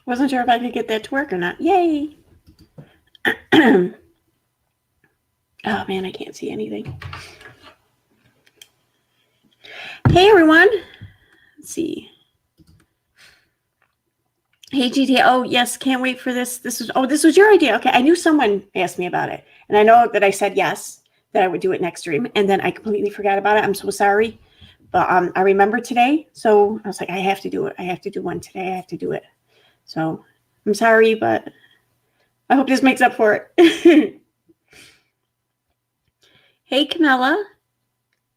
Wasn't sure if I could get that to work or not. Yay! Oh man, I can't see anything. Hey everyone. Let's see. Hey GT. Oh yes, can't wait for this. This was your idea. Okay, I knew someone asked me about it, and I know that I said yes, that I would do it next stream, and then I completely forgot about it. I'm so sorry, but I remember today, so I was like, I have to do it. I have to do one today. I have to do it. So I'm sorry, but I hope this makes up for it. Hey Camilla.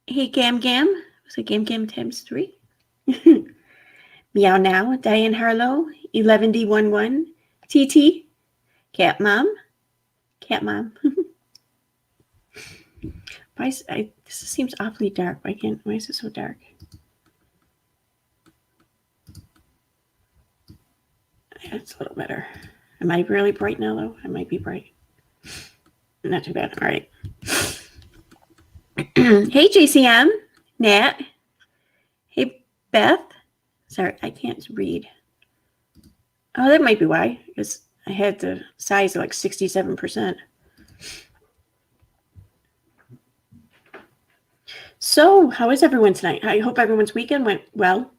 Hey Gam Gam. Was it Gam Gam times 3? Meow Now. Diane Harlow. 11D11. TT. Cat Mom. Cat Mom. This seems awfully dark. Why is it so dark? That's a little better. Am I really bright now, though? I might be bright. Not too bad. All right. Hey, JCM. Nat. Hey, Beth. Sorry, I can't read. Oh, that might be why. Because I had the size of like 67%. So, how is everyone tonight? I hope everyone's weekend went well.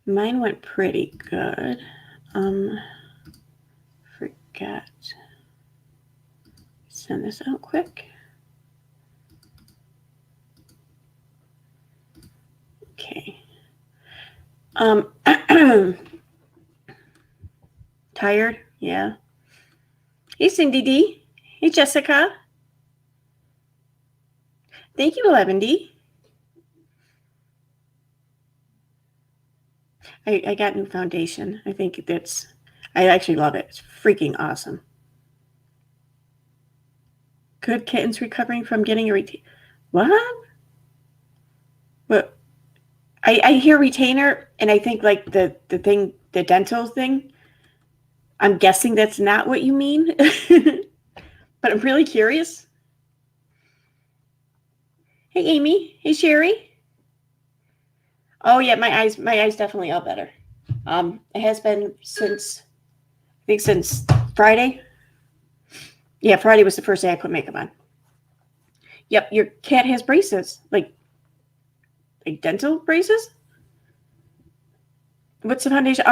Mine went pretty good. Forgot. Send this out quick. Okay. Tired? Yeah. Hey, Cindy D. Hey, Jessica. Thank you, 11D. I got new foundation. I think I actually love it. It's freaking awesome. Good kittens recovering from getting a retainer. What? What? I hear retainer, and I think like the dental thing. I'm guessing that's not what you mean, but I'm really curious. Hey, Amy. Hey, Sherry. Oh yeah, my eyes definitely are better. It has been since Friday. Yeah, Friday was the first day I put makeup on. Yep, your cat has braces, like dental braces. What's the foundation?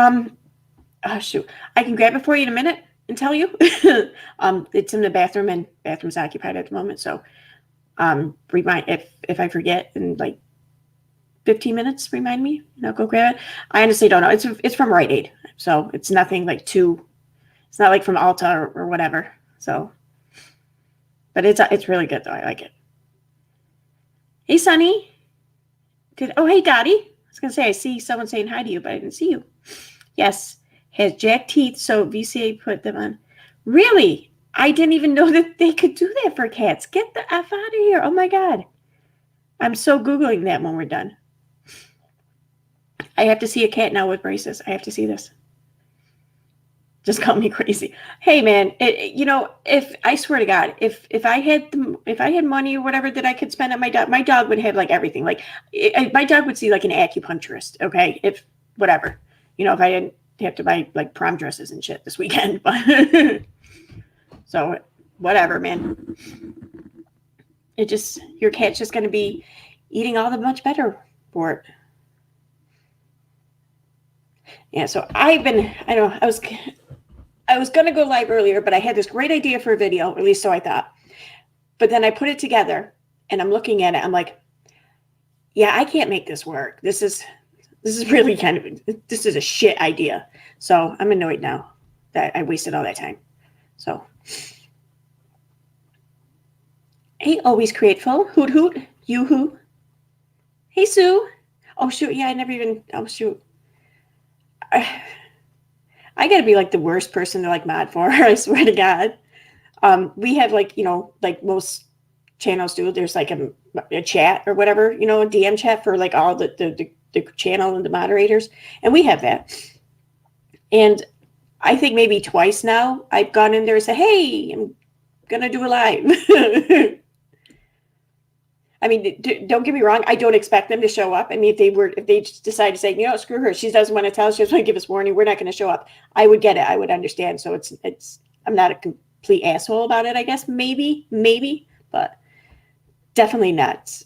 Shoot, I can grab it for you in a minute and tell you. It's in the bathroom, and bathroom's occupied at the moment. So, remind if I forget in like 15 minutes, remind me, and I'll go grab it. I honestly don't know. It's from Rite Aid, so it's nothing like too. It's not like from Ulta or whatever. So, but it's really good though. I like it. Hey, Sunny. Hey, Dottie. I was gonna say I see someone saying hi to you, but I didn't see you. Yes, has jack teeth, so VCA put them on. Really? I didn't even know that they could do that for cats. Get the F out of here. Oh my God. I'm so Googling that when we're done. I have to see a cat now with braces. I have to see this. Just call me crazy. Hey man, if I swear to God, if I had money or whatever that I could spend on my dog would have like everything. Like my dog would see like an acupuncturist. Okay, if whatever, if I didn't have to buy like prom dresses and shit this weekend, but so whatever, man. Your cat's just going to be eating all the much better for it. Yeah, so I was going to go live earlier, but I had this great idea for a video, at least so I thought. But then I put it together and I'm looking at it. I'm like, yeah, I can't make this work. This is really this is a shit idea. So I'm annoyed now that I wasted all that time. So, hey, always grateful. Hoot hoot. You who? Hey, Sue. Oh, shoot. Yeah, oh, shoot. I got to be like the worst person to like mod for. I swear to God. We have like most channels do. There's like a chat or whatever, a DM chat for like all the channel and the moderators. And we have that. And I think maybe twice now I've gone in there and said, hey, I'm going to do a live. I mean, don't get me wrong. I don't expect them to show up. I mean, if they just decide to say, you know, screw her, she doesn't want to tell us, she doesn't want to give us warning, we're not going to show up. I would get it. I would understand. So I'm not a complete asshole about it, I guess. Maybe, but definitely not.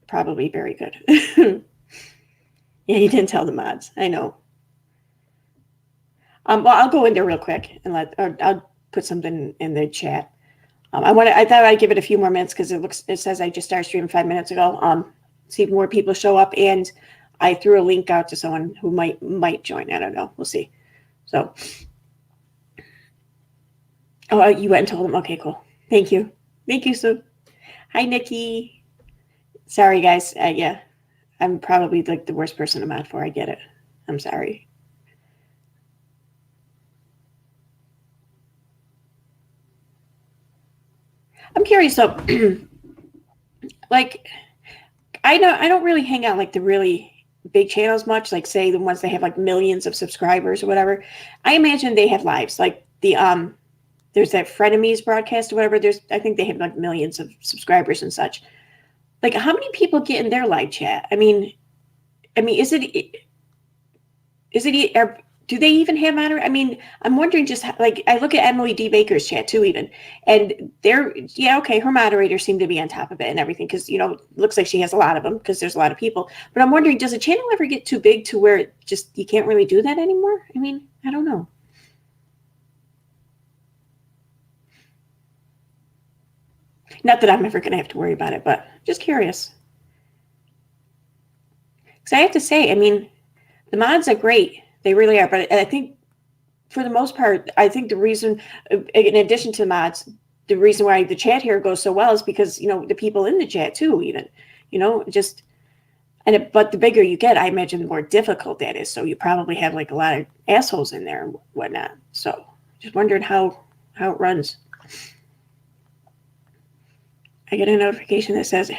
Probably very good. Yeah, you didn't tell the mods. I know. Well, I'll go in there real quick and I'll put something in the chat. I thought I'd give it a few more minutes because it says I just started streaming 5 minutes ago. See if more people show up, and I threw a link out to someone who might join. I don't know. We'll see. So, oh, you went and told them. Okay, cool. Thank you. So, hi, Nikki. Sorry, guys. Yeah, I'm probably like the worst person to mod for. I get it. I'm sorry. I'm curious though, like I don't really hang out like the really big channels much, like say the ones that have like millions of subscribers or whatever. I imagine they have lives, like the there's that Frenemies broadcast or whatever. I think they have like millions of subscribers and such. Like how many people get in their live chat? I mean, is it do they even have moderators? I mean, I'm wondering just like I look at Emily D. Baker's chat too, even, and her moderators seem to be on top of it and everything because it looks like she has a lot of them because there's a lot of people. But I'm wondering, does a channel ever get too big to where you can't really do that anymore? I mean, I don't know. Not that I'm ever going to have to worry about it, but just curious. Because I have to say, I mean, the mods are great. They really are. But I think for the most part, I think the reason, in addition to the mods, the reason why the chat here goes so well is because, the people in the chat too, even, but the bigger you get, I imagine the more difficult that is. So you probably have like a lot of assholes in there and whatnot. So just wondering how it runs. I get a notification that says,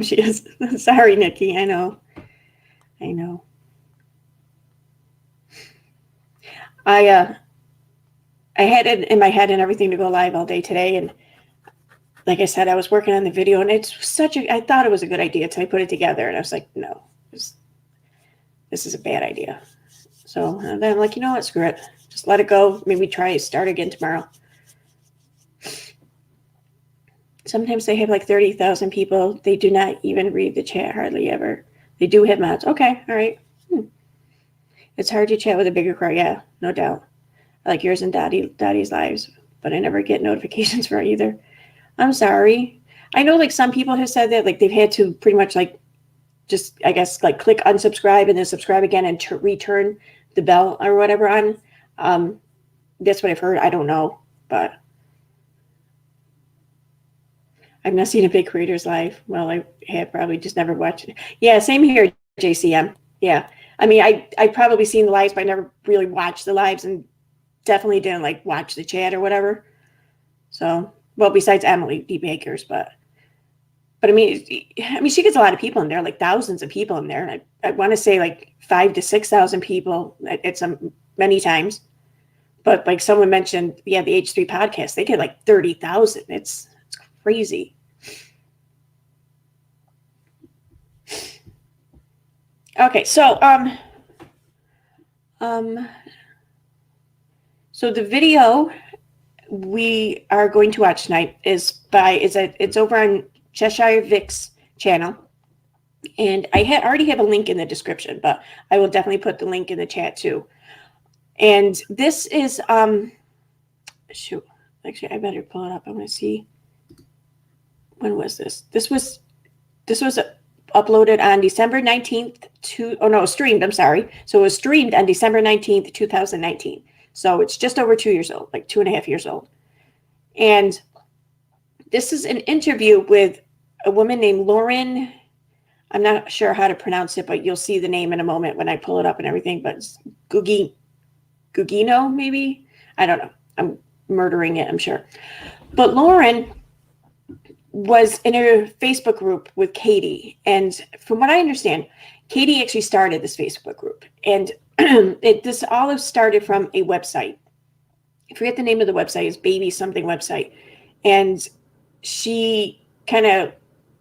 she is. Sorry, Nikki. I know. I had it in my head and everything to go live all day today. And like I said, I was working on the video and I thought it was a good idea until I put it together. And I was like, no, this is a bad idea. So then I'm like, you know what, screw it. Just let it go. Maybe start again tomorrow. Sometimes they have like 30,000 people. They do not even read the chat hardly ever. They do have mods. Okay, all right. It's hard to chat with a bigger crowd. Yeah, no doubt. I like yours and Dottie's lives, but I never get notifications for either. I'm sorry. I know like some people have said that like they've had to pretty much like just, I guess, like click unsubscribe and then subscribe again and return the bell or whatever on. That's what I've heard. I don't know, but I've not seen a big creator's live. Well, I have probably just never watched it. Yeah, same here, JCM. Yeah. I mean, I probably seen the lives, but I never really watched the lives and definitely didn't like watch the chat or whatever. So, well, besides Emily D. Baker's, but I mean, she gets a lot of people in there, like thousands of people in there. I want to say like 5,000 to 6,000 people at some many times. But like someone mentioned, the H3 podcast, they get like 30,000. It's crazy. Okay, so so the video we are going to watch tonight it's over on Cheshire Viq's channel, and I already have a link in the description, but I will definitely put the link in the chat too. And this is shoot, actually I better pull it up. I want to see, when was this? This was uploaded on December 19th streamed, I'm sorry. So it was streamed on December 19th, 2019. So it's just over 2 years old, like 2.5 years old. And this is an interview with a woman named Lauren. I'm not sure how to pronounce it, but you'll see the name in a moment when I pull it up and everything. But it's Gugino, maybe? I don't know. I'm murdering it, I'm sure. But Lauren was in a Facebook group with Katie. And from what I understand, Katie actually started this Facebook group. And this all started from a website. I forget the name of the website. It's Baby something website. And she kind of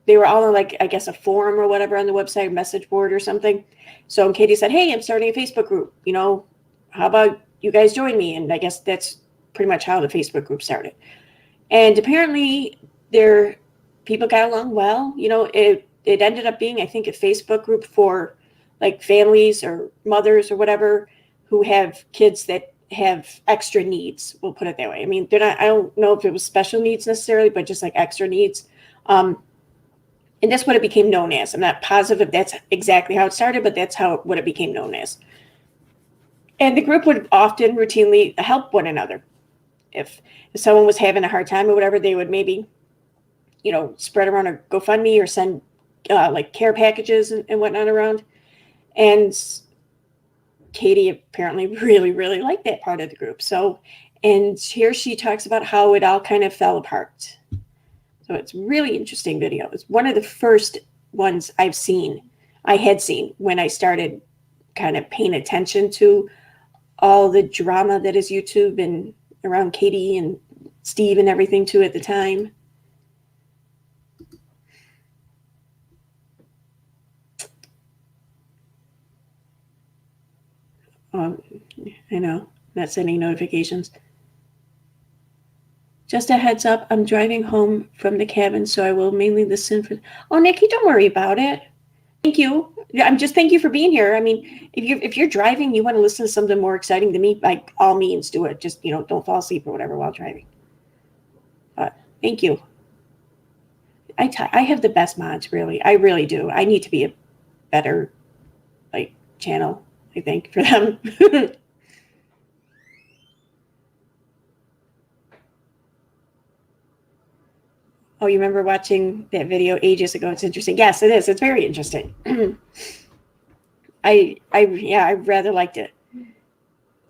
they were all on, like, I guess a forum or whatever on the website, message board or something. So Katie said, hey, I'm starting a Facebook group. How about you guys join me? And I guess that's pretty much how the Facebook group started. And apparently their people got along well. It ended up being, I think, a Facebook group for like families or mothers or whatever who have kids that have extra needs. We'll put it that way. I mean, I don't know if it was special needs necessarily, but just like extra needs. And that's what it became known as. I'm not positive if that's exactly how it started, but that's what it became known as. And the group would often routinely help one another. If someone was having a hard time or whatever, they would maybe, spread around a GoFundMe or send like care packages and whatnot around. And Katie apparently really, really liked that part of the group. So, and here she talks about how it all kind of fell apart. So it's really interesting video. It's one of the first ones I had seen when I started kind of paying attention to all the drama that is YouTube and around Katie and Steve and everything too at the time. I know, not sending notifications. Just a heads up, I'm driving home from the cabin, so I will mainly listen for. Oh, Nikki, don't worry about it. Thank you. Thank you for being here. I mean, if you're driving, you want to listen to something more exciting to me, by all means, do it. Just don't fall asleep or whatever while driving. Thank you. I have the best mods, really. I really do. I need to be a better channel, I think, for them. Oh, you remember watching that video ages ago? It's interesting. Yes, it is. It's very interesting. I rather liked it.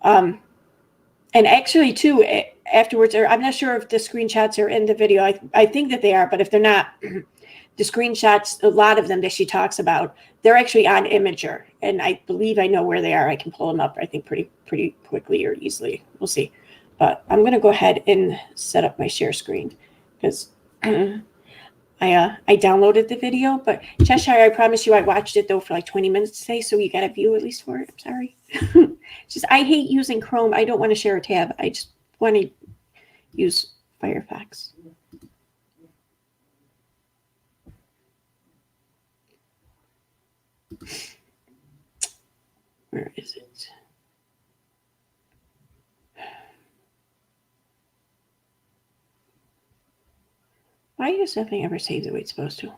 And actually, too, afterwards, or I'm not sure if the screenshots are in the video. I think that they are, but if they're not, the screenshots, a lot of them that she talks about, they're actually on Imager, and I believe I know where they are. I can pull them up, I think, pretty quickly or easily. We'll see. But I'm going to go ahead and set up my share screen because I downloaded the video. But Cheshire, I promise you, I watched it though for like 20 minutes today, so you got a view at least for it. I'm sorry. I hate using Chrome. I don't want to share a tab. I just want to use Firefox. Where is it? Why does nothing ever save the way it's supposed to?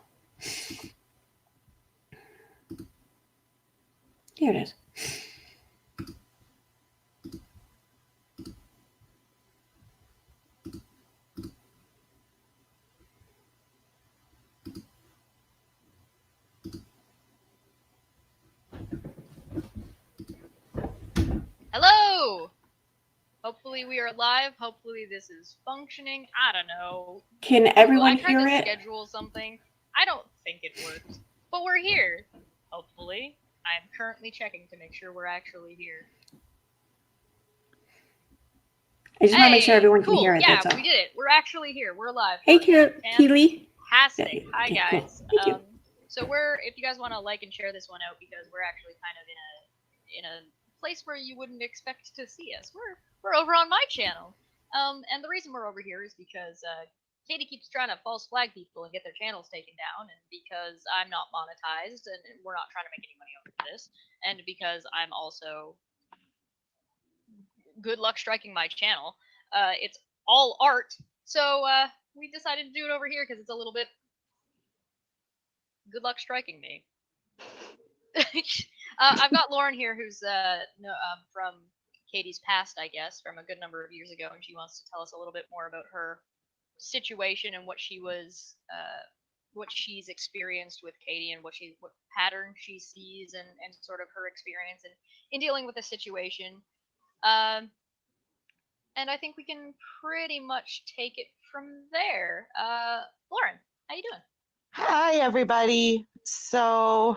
Here it is. Hello! Hopefully we are live. Hopefully this is functioning. I don't know. Can everyone hear it? I tried to schedule something. I don't think it works. But we're here. Hopefully. I'm currently checking to make sure we're actually here. I just want to make sure everyone can hear it. Yeah, that's all. We did it. We're actually here. We're live. Hey, Keely. Fantastic. Hi, guys. Cool. Thank you. So if you guys want to like and share this one out, because we're actually kind of in a place where you wouldn't expect to see us. We're over on my channel. And the reason we're over here is because Katie keeps trying to false flag people and get their channels taken down, and because I'm not monetized and we're not trying to make any money off of this, and because I'm also good luck striking my channel. It's all art, so we decided to do it over here because it's a little bit good luck striking me. I've got Lauren here, who's from Katie's past, I guess, from a good number of years ago, and she wants to tell us a little bit more about her situation and what she's experienced with Katie and what pattern she sees and sort of her experience in dealing with the situation. And I think we can pretty much take it from there. Lauren, how you doing? Hi, everybody. So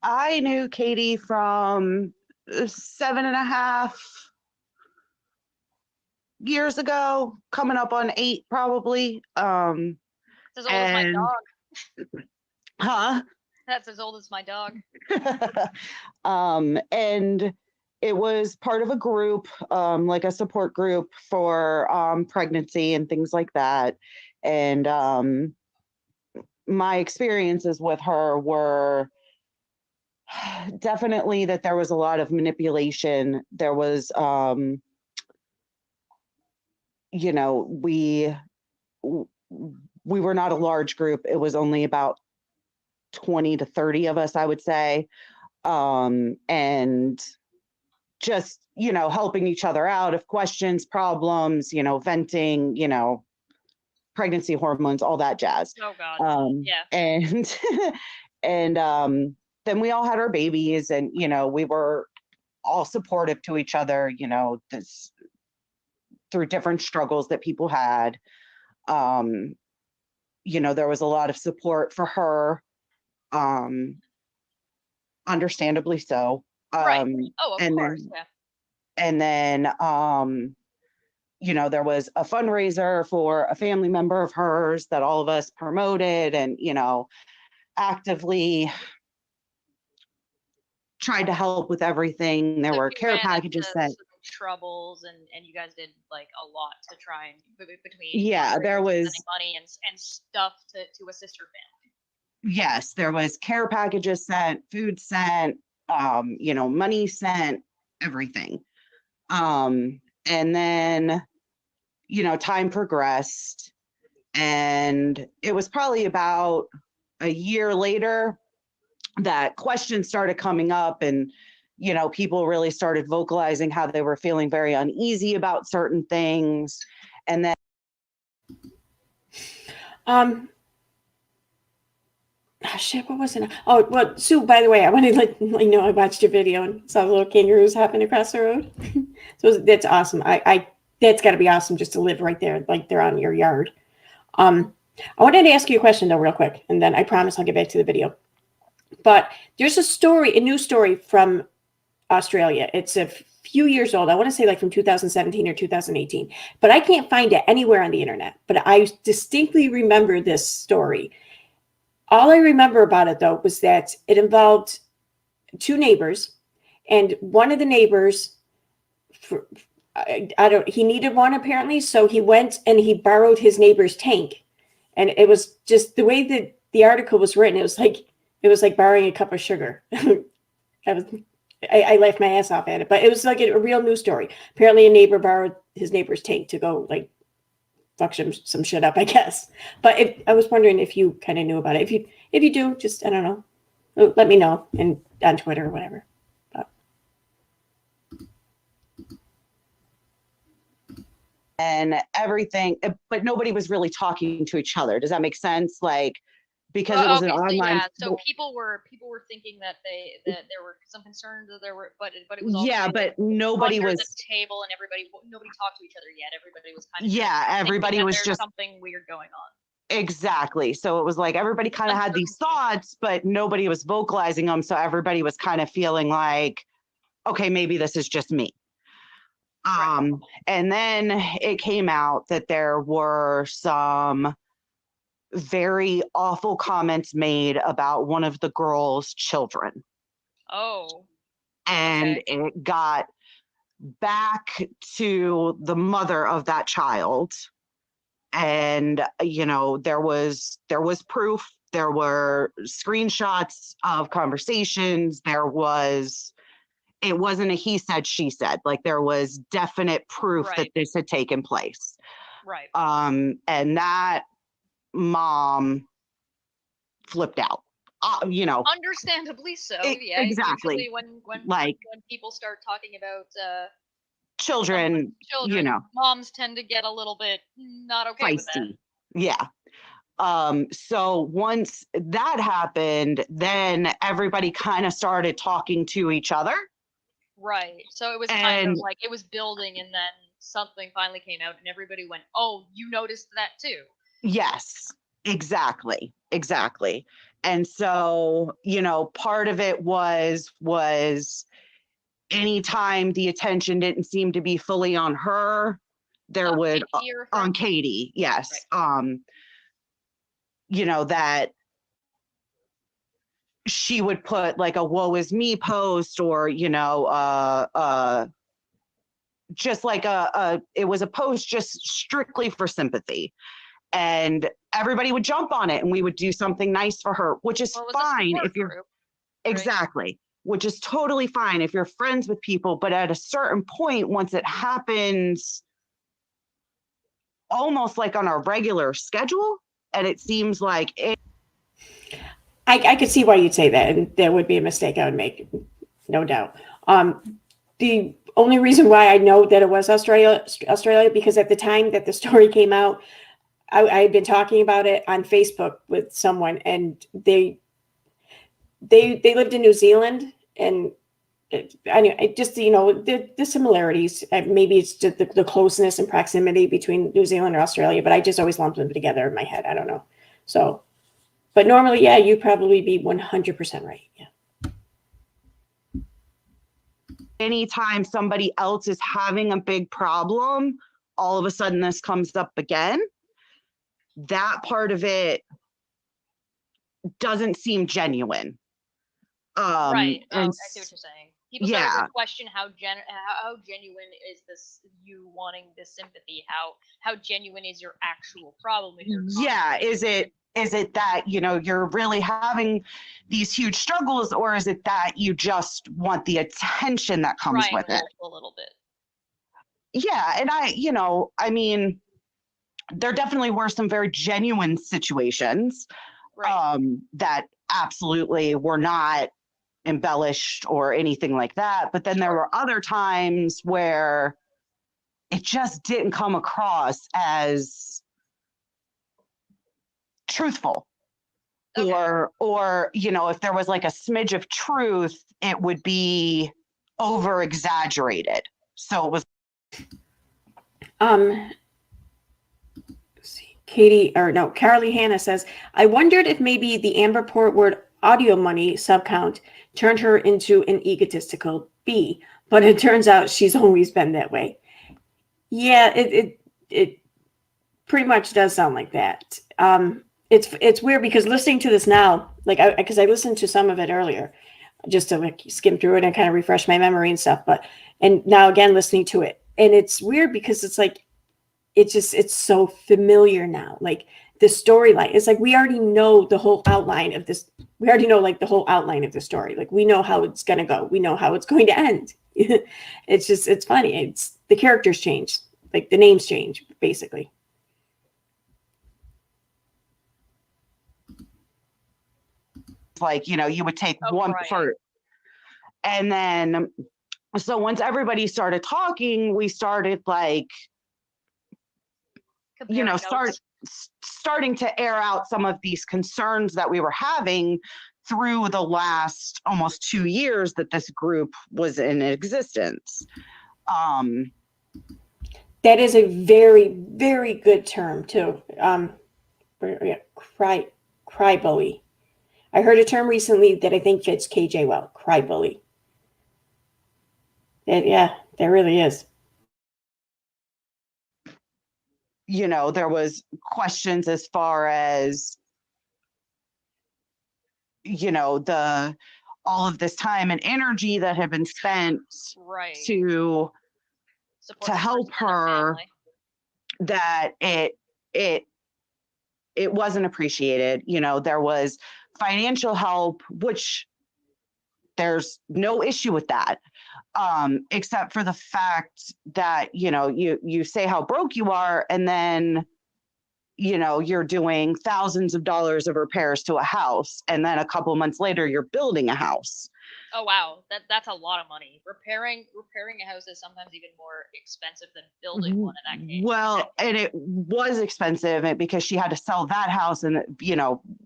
I knew Katie from 7.5 years ago, coming up on 8 probably. As old as my dog. Huh? That's as old as my dog. And it was part of a group, like a support group for pregnancy and things like that. And my experiences with her were definitely that there was a lot of manipulation. There was, you know, we were not a large group. It was only about 20 to 30 of us, I would say. And just, you know, helping each other out if questions, problems, you know, venting, you know, pregnancy hormones, all that jazz. Oh God. Yeah. And and then we all had our babies, and you know, we were all supportive to each other, you know, this through different struggles that people had. You know, there was a lot of support for her, understandably so. Right. Oh, of And course. then Yeah. and then you know, there was a fundraiser for a family member of hers that all of us promoted and, you know, actively tried to help with everything. There So were she care ran packages into sent. some troubles, and you guys did like a lot to try and between Yeah, there fundraisers, was, sending money and stuff to assist her family. yes, there was care packages sent, food sent, you know, money sent, everything. And then, you know, time progressed, and it was probably about a year later that questions started coming up, and you know, people really started vocalizing how they were feeling very uneasy about certain things. And then Shit, what was it? Oh, well, Sue, by the way, I wanted to let you know I watched your video and saw the little kangaroos hopping across the road. So that's awesome. That's got to be awesome just to live right there, like they're on your yard. I wanted to ask you a question though, real quick, and then I promise I'll get back to the video. But there's a new story from Australia. It's a few years old. I want to say like from 2017 or 2018, but I can't find it anywhere on the internet. But I distinctly remember this story. All I remember about it though was that it involved two neighbors, and one of the neighbors, he needed one apparently, so he went and he borrowed his neighbor's tank, and it was just the way that the article was written. It was like borrowing a cup of sugar. I laughed my ass off at it, but it was like a real news story. Apparently, a neighbor borrowed his neighbor's tank to go like fuck some shit up, I guess. But I was wondering if you kind of knew about it. If you do, just I don't know, let me know and on Twitter or whatever. and everything, but nobody was really talking to each other. Does that make sense? Like, because it was an Okay, so online. yeah, so people were thinking that there were some concerns that there were, but it was all Yeah, but nobody under was. the table, and nobody talked to each other yet. Everybody was kind of Yeah, everybody was there's just something weird going on. exactly. So it was like everybody kind of had these thoughts, but nobody was vocalizing them. So everybody was kind of feeling like, okay, maybe this is just me. Right. And then it came out that there were some very awful comments made about one of the girl's children. Oh. And Okay. it got back to the mother of that child. And, you know, there was proof, there were screenshots of conversations, it wasn't a he said, she said, like there was definite proof that this had taken place. Right. And that mom flipped out. You know, understandably so. Yeah, exactly. Usually when people start talking about children, you know, moms tend to get a little bit not okay feisty. with that. Yeah. So once that happened, then everybody kind of started talking to each other. Right. So it was kind of like it was building, and then something finally came out, and everybody went, "Oh, you noticed that too?" Yes, exactly. Exactly. And so, you know, part of it was anytime the attention didn't seem to be fully on her, there would Katie or her? on Katie, yes. Right. You know, that she would put like a woe is me post, or just like it was a post just strictly for sympathy, and everybody would jump on it and we would do something nice for her, which is fine if you're group, exactly right? Which is totally fine if you're friends with people, but at a certain point, once it happens almost like on a regular schedule, and it seems like it. I could see why you'd say that, and that would be a mistake I would make, no doubt. The only reason why I know that it was Australia, because at the time that the story came out, I had been talking about it on Facebook with someone, and they lived in New Zealand, and anyway, just the similarities. Maybe it's just the closeness and proximity between New Zealand and Australia, but I just always lumped them together in my head. I don't know. So, but normally, yeah, you'd probably be 100% right. Yeah. Anytime somebody else is having a big problem, all of a sudden this comes up again. That part of it doesn't seem genuine. Right. I see what you're saying. People start to question how genuine is this, you wanting this sympathy? How genuine is your actual problem? If you're is it that you're really having these huge struggles, or is it that you just want the attention that comes with it a little bit? Yeah, and I mean, there definitely were some very genuine situations, right, that absolutely were not embellished or anything like that. But then there were other times where it just didn't come across as truthful. Okay. Or if there was like a smidge of truth, it would be over exaggerated. So it was. Carly Hannah says, I wondered if maybe the Amber Portwood audio money subcount turned her into an egotistical bee, but it turns out she's always been that way. Yeah, it pretty much does sound like that. It's weird because listening to this now, because I listened to some of it earlier, just to skim through it and kind of refresh my memory and stuff. And now again listening to it, and it's weird because it's like it's so familiar now. Like the storyline, it's like we already know the whole outline of this. We already know like the whole outline of the story. Like we know how it's gonna go. We know how it's going to end. It's funny. It's the characters change, like the names change, basically. Like you would take one part, and then so once everybody started talking, we started like starting to air out some of these concerns that we were having through the last almost 2 years that this group was in existence. That is a very, very good term too. Cry bully. I heard a term recently that I think fits KJ well. Cry bully. There really is. There was questions as far as all of this time and energy that had been spent to help her, that it wasn't appreciated. There was financial help, which there's no issue with that, except for the fact that you say how broke you are, and then you're doing thousands of dollars of repairs to a house, and then a couple of months later you're building a house. Oh wow, that's a lot of money. Repairing a house is sometimes even more expensive than building one in that case. Well, and it was expensive because she had to sell that house, and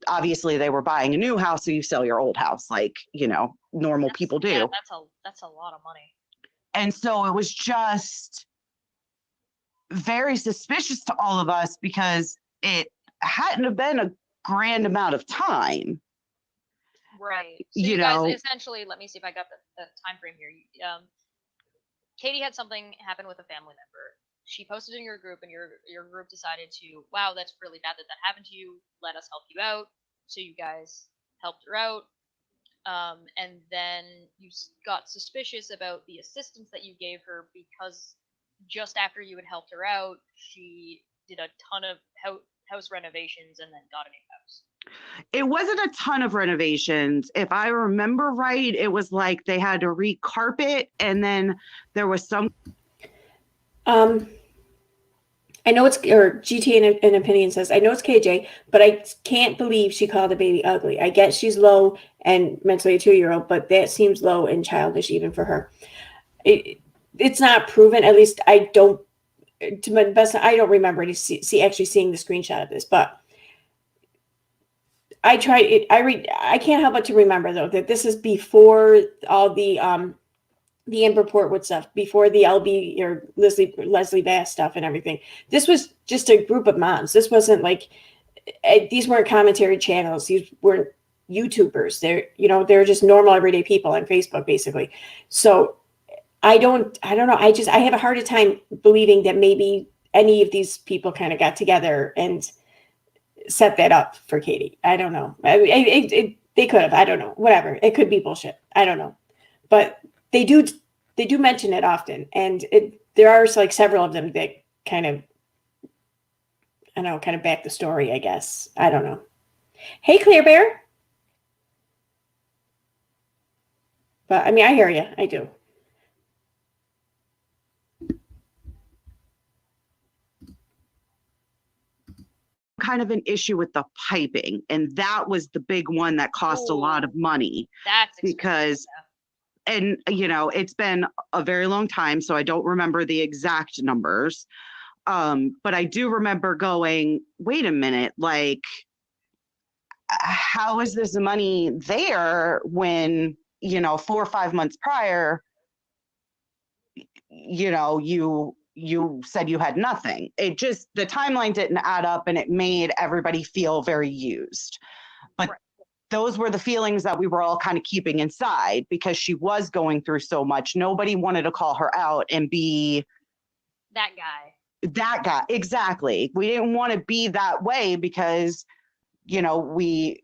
obviously they were buying a new house, so you sell your old house like normal people do. Yeah, that's a lot of money. And so it was just very suspicious to all of us because it hadn't have been a grand amount of time. Right. So you guys essentially, let me see if I got the time frame here. Katie had something happen with a family member. She posted in your group, and your group decided to, wow, that's really bad that happened to you. Let us help you out. So you guys helped her out. And then you got suspicious about the assistance that you gave her because just after you had helped her out, she did a ton of house renovations and then got a new house. It wasn't a ton of renovations. If I remember right, it was like they had to recarpet, and then there was some. I know it's, or GT in opinion says, I know it's KJ, but I can't believe she called the baby ugly. I get she's low and mentally a 2-year-old, but that seems low and childish even for her. It's not proven. At least I don't, to my best, I don't remember actually seeing the screenshot of this, but I tried it. I can't help but to remember though that this is before all the Amber Portwood stuff, before the LB or Leslie Bass stuff and everything. This was just a group of moms. This wasn't like, these weren't commentary channels. These weren't YouTubers. They're just normal everyday people on Facebook basically. So I don't know. I have a harder time believing that maybe any of these people kind of got together and set that up for Katie. I don't know. They could have. I don't know. Whatever. It could be bullshit. I don't know. But they do mention it often, and there are like several of them that kind of, I don't know, kind of back the story, I guess. I don't know. Hey, Clear Bear. But I mean, I hear you. I do. Kind of an issue with the piping, and that was the big one that cost a lot of money. That's because and it's been a very long time, so I don't remember the exact numbers, but I do remember going, wait a minute, like, how is this money there when 4 or 5 months prior you said you had nothing? It just, the timeline didn't add up, and it made everybody feel very used. But right. Those were the feelings that we were all kind of keeping inside because she was going through so much. Nobody wanted to call her out and be that guy. Exactly. We didn't want to be that way because we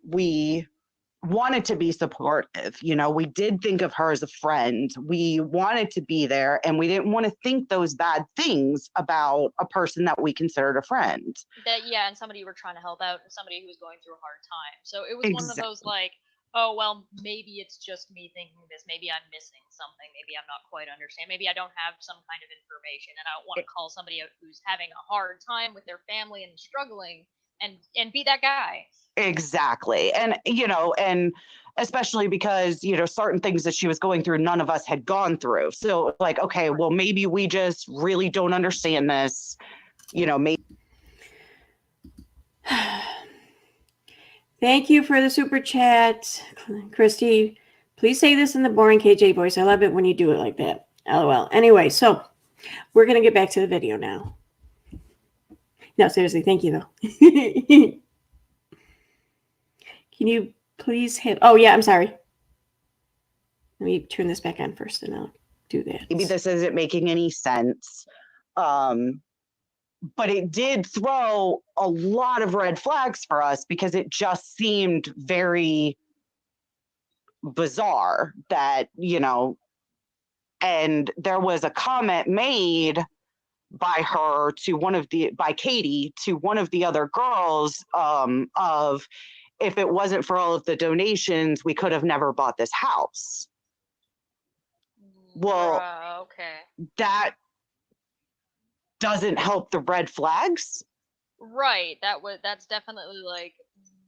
wanted to be supportive. We did think of her as a friend. We wanted to be there, and we didn't want to think those bad things about a person that we considered a friend. And somebody you were trying to help out, and somebody who was going through a hard time. So it was one of those like, oh, well, maybe it's just me thinking this. Maybe I'm missing something. Maybe I'm not quite understanding. Maybe I don't have some kind of information, and I don't want to call somebody out who's having a hard time with their family and struggling and be that guy. Exactly. And, and especially because, certain things that she was going through, none of us had gone through. So like, okay, well, maybe we just really don't understand this, maybe. Thank you for the super chat, Christy. Please say this in the boring KJ voice. I love it when you do it like that. LOL. Anyway, so we're going to get back to the video now. No, seriously, thank you though. Can you please hit? Oh, yeah, I'm sorry. Let me turn this back on first and I'll do that. Maybe this isn't making any sense. But it did throw a lot of red flags for us because it just seemed very bizarre that, and there was a comment made by Katie to one of the other girls of, if it wasn't for all of the donations, we could have never bought this house. Well, okay. That doesn't help the red flags. Right. That's definitely like,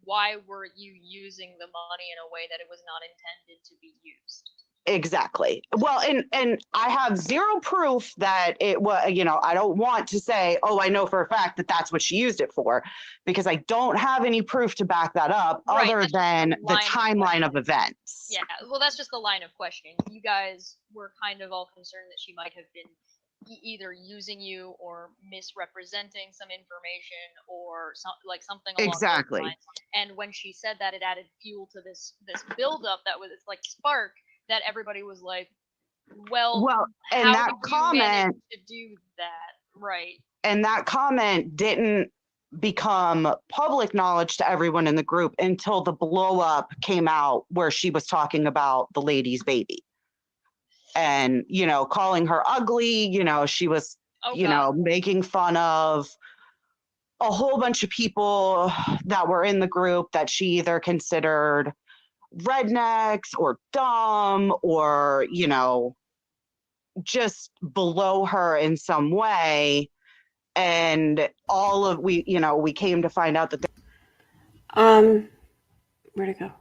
why were you using the money in a way that it was not intended to be used? Exactly. Well, and I have zero proof that it was, I don't want to say, oh, I know for a fact that that's what she used it for, because I don't have any proof to back that up other than the timeline of events. Yeah, well, that's just the line of questioning. You guys were kind of all concerned that she might have been either using you or misrepresenting some information or something along exactly. those lines. And when she said that, it added fuel to this buildup that was like spark. That everybody was like, well, and how that did you comment manage to do that? Right. And that comment didn't become public knowledge to everyone in the group until the blow up came out where she was talking about the lady's baby and, you know, calling her ugly. You know, she was, making fun of a whole bunch of people that were in the group that she either considered rednecks or dumb or, you know, just below her in some way. And we came to find out that where'd it go?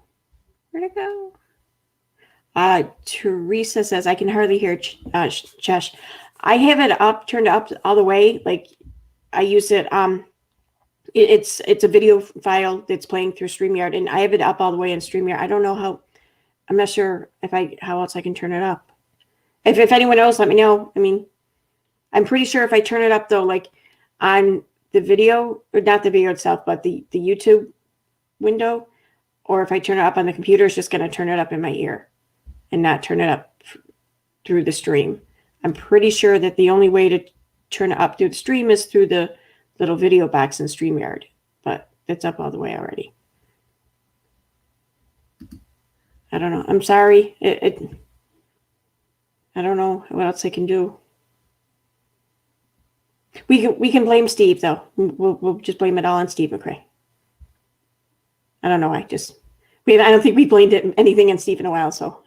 Teresa says, I can hardly hear Chesh. I have it turned up all the way. Like I use it. It's a video file that's playing through StreamYard, and I have it up all the way in StreamYard. I don't know how. I'm not sure how else I can turn it up. If anyone knows, let me know. I mean, I'm pretty sure if I turn it up though, like on the video, or not the video itself, but the YouTube window, or if I turn it up on the computer, it's just going to turn it up in my ear and not turn it up through the stream. I'm pretty sure that the only way to turn it up through the stream is through the little video box in StreamYard, but it's up all the way already. I don't know. I'm sorry. I don't know what else I can do. We can blame Steve though. We'll just blame it all on Steve McCrae. I don't know. I don't think we blamed anything on Steve in a while. So.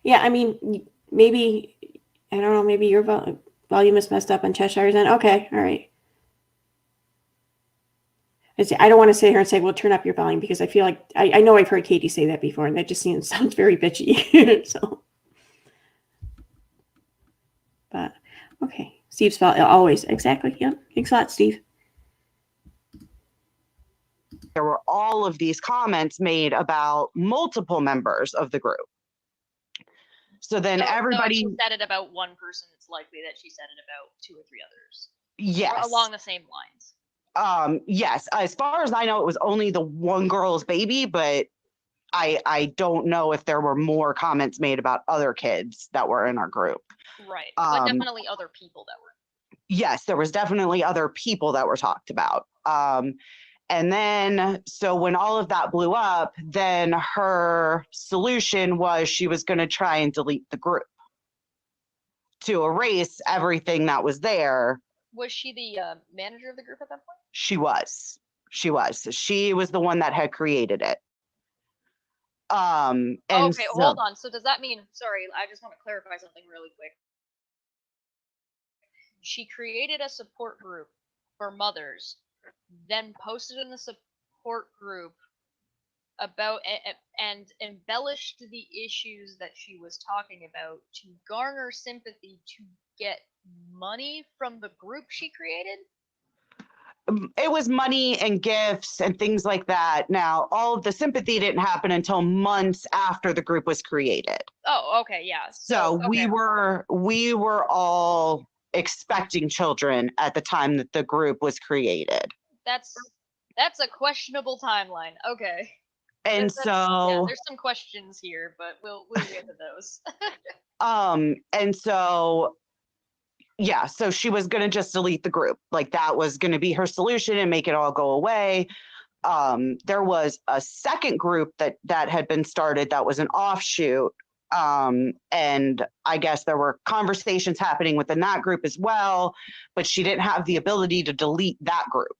Yeah, I mean, maybe, I don't know, maybe your volume is messed up on Cheshire's end. Okay, all right. I don't want to sit here and say, well, turn up your volume, because I feel like, I know I've heard Katie say that before, and that just sounds very bitchy. So, but, okay. Steve's fault, always. Exactly, yeah. Thanks a lot, Steve. there were all of these comments made about multiple members of the group. So then everybody said it about one person, it's likely that she said it about 2 or 3 others. Yes. Or along the same lines. Yes. As far as I know, it was only the one girl's baby, but I don't know if there were more comments made about other kids that were in our group. Right. But definitely other people that were. Yes, there was definitely other people that were talked about. And then, so when all of that blew up, then her solution was she was going to try and delete the group to erase everything that was there. Was she the manager of the group at that point? She was. She was the one that had created it. And okay, hold on. So does that mean, sorry, I just want to clarify something really quick. She created a support group for mothers, then posted in the support group about and embellished the issues that she was talking about to garner sympathy to get money from the group she created? It was money and gifts and things like that. Now, all of the sympathy didn't happen until months after the group was created. Oh, okay, yeah. So okay. we were all expecting children at the time that the group was created. That's a questionable timeline. Okay. And so there's some questions here, but we'll get to those. And so yeah, so she was going to just delete the group. Like that was going to be her solution and make it all go away. There was a second group that had been started that was an offshoot. And I guess there were conversations happening within that group as well, but she didn't have the ability to delete that group.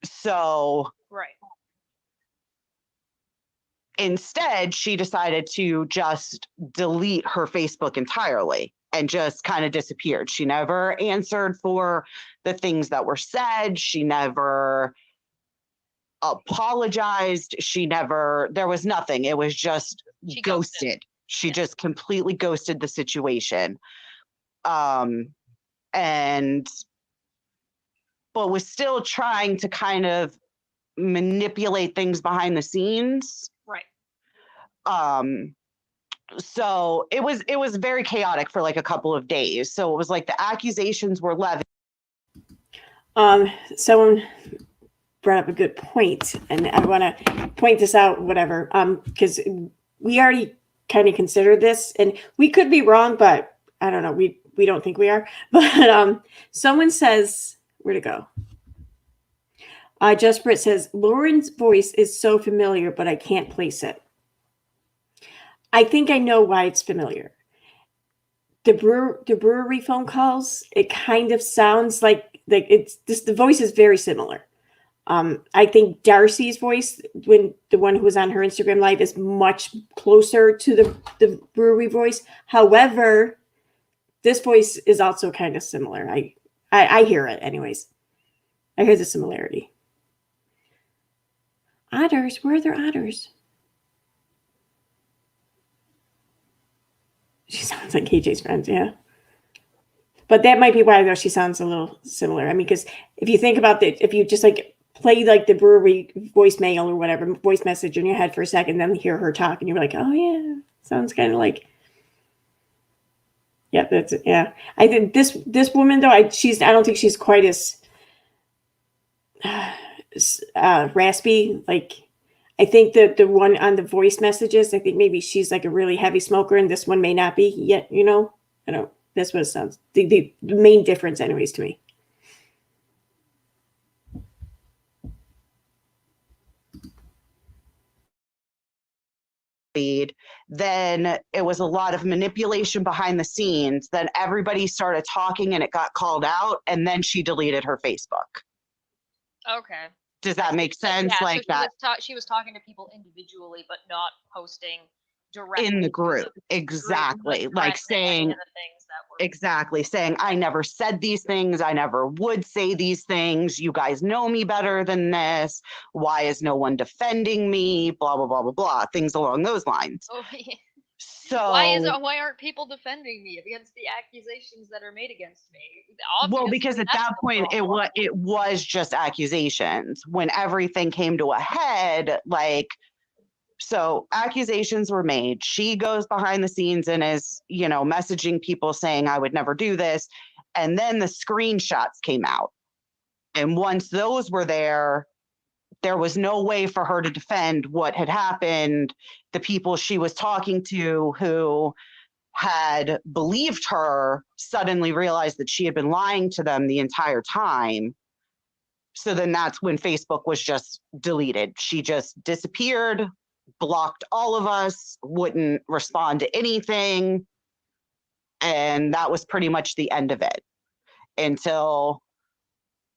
So right. Instead, she decided to just delete her Facebook entirely and just kind of disappeared. She never answered for the things that were said. She never apologized. There was nothing. It was just ghosted. She just completely ghosted the situation. But was still trying to kind of manipulate things behind the scenes. Right. So it was very chaotic for like a couple of days. So it was like the accusations were levied. Someone brought up a good point, and I want to point this out, whatever, because we already kind of considered this, and we could be wrong, but I don't know. We don't think we are, but someone says, where to go? Just Britt says Lauren's voice is so familiar, but I can't place it. I think I know why it's familiar. The brewery phone calls, it kind of sounds like it's this. The voice is very similar. I think Darcy's voice, when the one who was on her Instagram live, is much closer to the brewery voice. However, this voice is also kind of similar. I hear it anyways. I hear the similarity. Otters, where are their otters? She sounds like KJ's friends, yeah. But that might be why though she sounds a little similar. I mean, because if you think about it, if you just like play like the brewery voicemail or whatever voice message in your head for a second, then hear her talk, and you're like, oh yeah, sounds kind of like. Yeah, that's it. Yeah. I think this woman though, I don't think she's quite as raspy. Like, I think that the one on the voice messages, I think maybe she's like a really heavy smoker, and this one may not be yet. You know, I don't. That's what it sounds. The main difference, anyways, to me. Then it was a lot of manipulation behind the scenes. Then everybody started talking and it got called out, and then she deleted her Facebook. Okay. Does that make sense? Yeah, like so that? She was talking to people individually, but not posting directly In the group. Exactly. Like saying, exactly, saying, I never said these things. I never would say these things. You guys know me better than this. Why is no one defending me? Blah, blah, blah, blah, blah. Things along those lines. Oh, yeah. So why aren't people defending me against the accusations that are made against me? Obviously, well, because at that point it was just accusations. When everything came to a head, like, so accusations were made. She goes behind the scenes and is, you know, messaging people saying I would never do this. And then the screenshots came out. And once those were there was no way for her to defend what had happened. The people she was talking to who had believed her suddenly realized that she had been lying to them the entire time. So then that's when Facebook was just deleted. She just disappeared, blocked all of us, wouldn't respond to anything. And that was pretty much the end of it until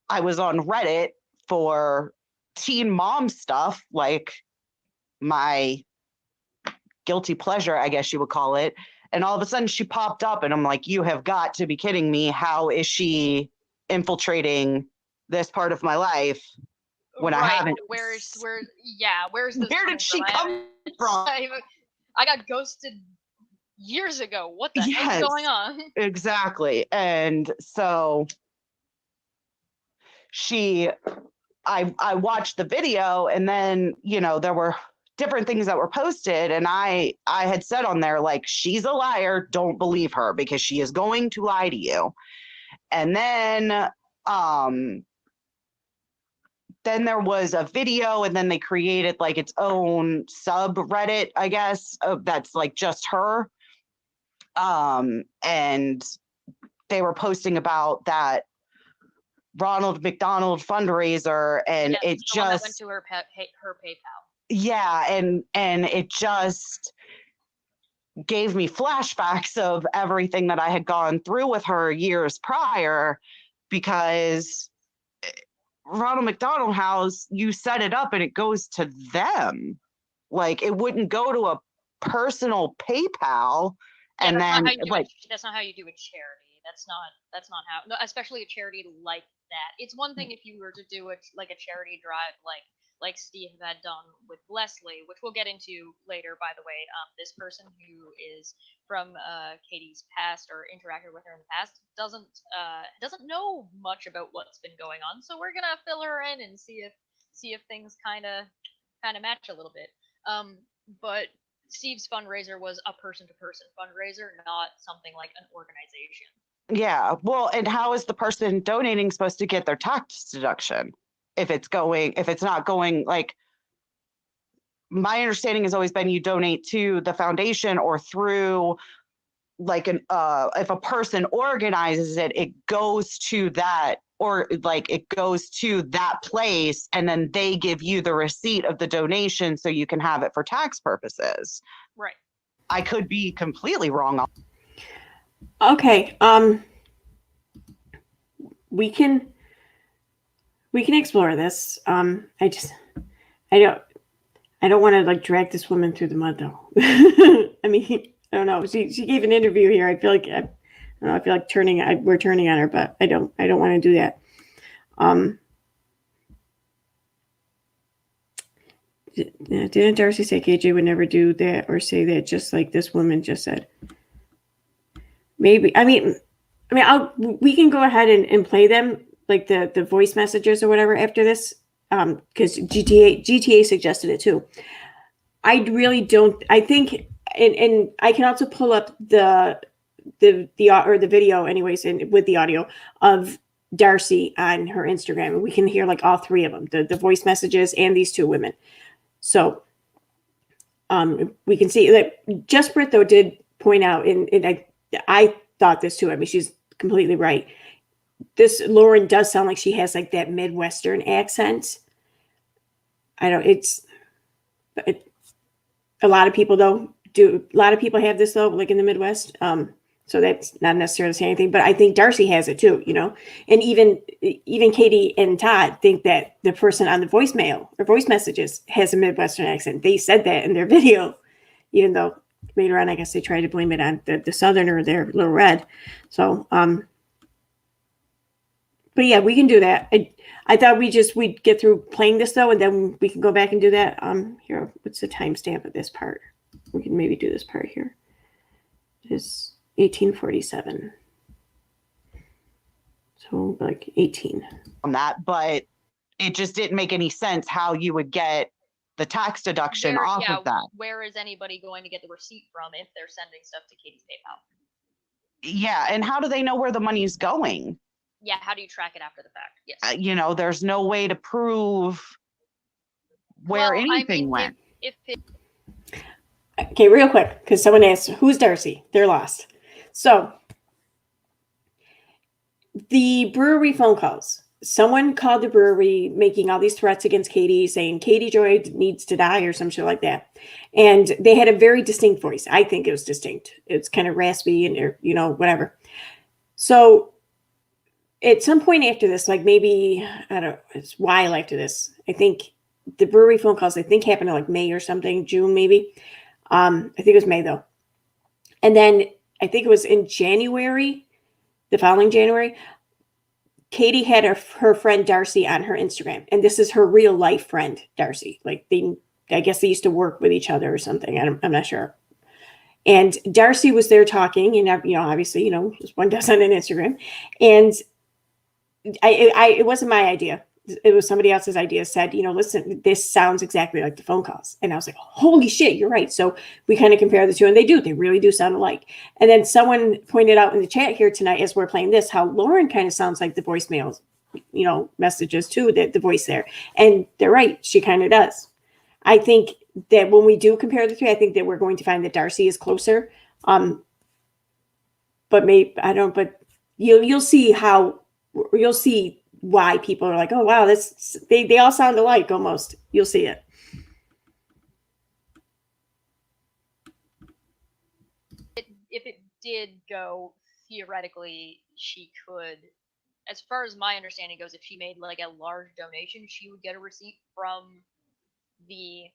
I was on Reddit for teen mom stuff, like my guilty pleasure, I guess you would call it. And all of a sudden she popped up and I'm like, you have got to be kidding me. How is she infiltrating this part of my life when I haven't? Where did she come from? I got ghosted years ago. What the heck is going on? Exactly. And so I watched the video, and then, you know, there were different things that were posted, and I had said on there, like, she's a liar, don't believe her because she is going to lie to you. And then there was a video, and then they created like its own subreddit, I guess, that's like just her. And they were posting about that Ronald McDonald fundraiser, and it just went to her PayPal. Yeah, and it just gave me flashbacks of everything that I had gone through with her years prior, because Ronald McDonald House, you set it up and it goes to them. Like, it wouldn't go to a personal PayPal. Yeah, and then that's not how you do a charity. That's not how, no, especially a charity like that. It's one thing if you were to do it like a charity drive like Steve had done with Leslie, which we'll get into later, by the way. This person who is from Katie's past or interacted with her in the past doesn't know much about what's been going on, so we're gonna fill her in and see if things kind of match a little bit. But Steve's fundraiser was a person-to-person fundraiser, not something like an organization. Yeah, well, and how is the person donating supposed to get their tax deduction if it's not going, like, my understanding has always been you donate to the foundation or through like if a person organizes it, it goes to that, or like it goes to that place, and then they give you the receipt of the donation so you can have it for tax purposes. Right. I could be completely wrong. Okay. We can explore this. I don't want to like drag this woman through the mud though. I mean, I don't know. She gave an interview here. I feel like I don't know. I feel like we're turning on her, but I don't want to do that. Didn't Darcy say KJ would never do that or say that, just like this woman just said? Maybe. I mean, we can go ahead and play them, like the voice messages or whatever after this, because GTA suggested it too. I really don't. I think, and I can also pull up the video anyways, and with the audio of Darcy on her Instagram, and we can hear like all three of them, the voice messages and these two women. So we can see that Just Brit though did point out, and I thought this too. I mean, she's completely right. This Lauren does sound like she has like that Midwestern accent. I don't. A lot of people though do. A lot of people have this though, like in the Midwest. So that's not necessarily saying anything, but I think Darcy has it too, you know. And even Katie and Todd think that the person on the voicemail or voice messages has a Midwestern accent. They said that in their video, even though later on, I guess they tried to blame it on the Southerner there, Little Red. So, but yeah, we can do that. I thought we'd get through playing this though, and then we can go back and do that. Here, what's the timestamp of this part? We can maybe do this part here. It is 1847. So like 18. On that, but it just didn't make any sense how you would get the tax deduction off of that. Where is anybody going to get the receipt from if they're sending stuff to Katie's PayPal? Yeah, and how do they know where the money's going? Yeah, how do you track it after the fact? Yes. There's no way to prove where anything went. Okay, real quick, because someone asked, who's Darcy? They're lost. So, the brewery phone calls. Someone called the brewery making all these threats against Katie, saying Katie Joy needs to die or some shit like that. And they had a very distinct voice. I think it was distinct. It's kind of raspy and, whatever. So, at some point after this, like maybe, I don't know, it's a while after this, I think the brewery phone calls, happened in like May or something, June maybe. I think it was May though. And then I think it was in January, the following January, Katie had her friend Darcy on her Instagram. And this is her real life friend, Darcy. Like I guess they used to work with each other or something. I'm not sure. And Darcy was there talking, and obviously, just one does on an Instagram. And it wasn't my idea. It was somebody else's idea. Said, listen, this sounds exactly like the phone calls. And I was like, holy shit, you're right. So we kind of compare the two, and they really do sound alike. And then someone pointed out in the chat here tonight, as we're playing this, how Lauren kind of sounds like the voicemails, messages too, the voice there. And they're right. She kind of does. I think that when we do compare the three, I think that we're going to find that Darcy is closer. But but you'll see why people are like, oh wow, they all sound alike almost. You'll see it. If it did go, theoretically, she could, as far as my understanding goes, if she made like a large donation, she would get a receipt from the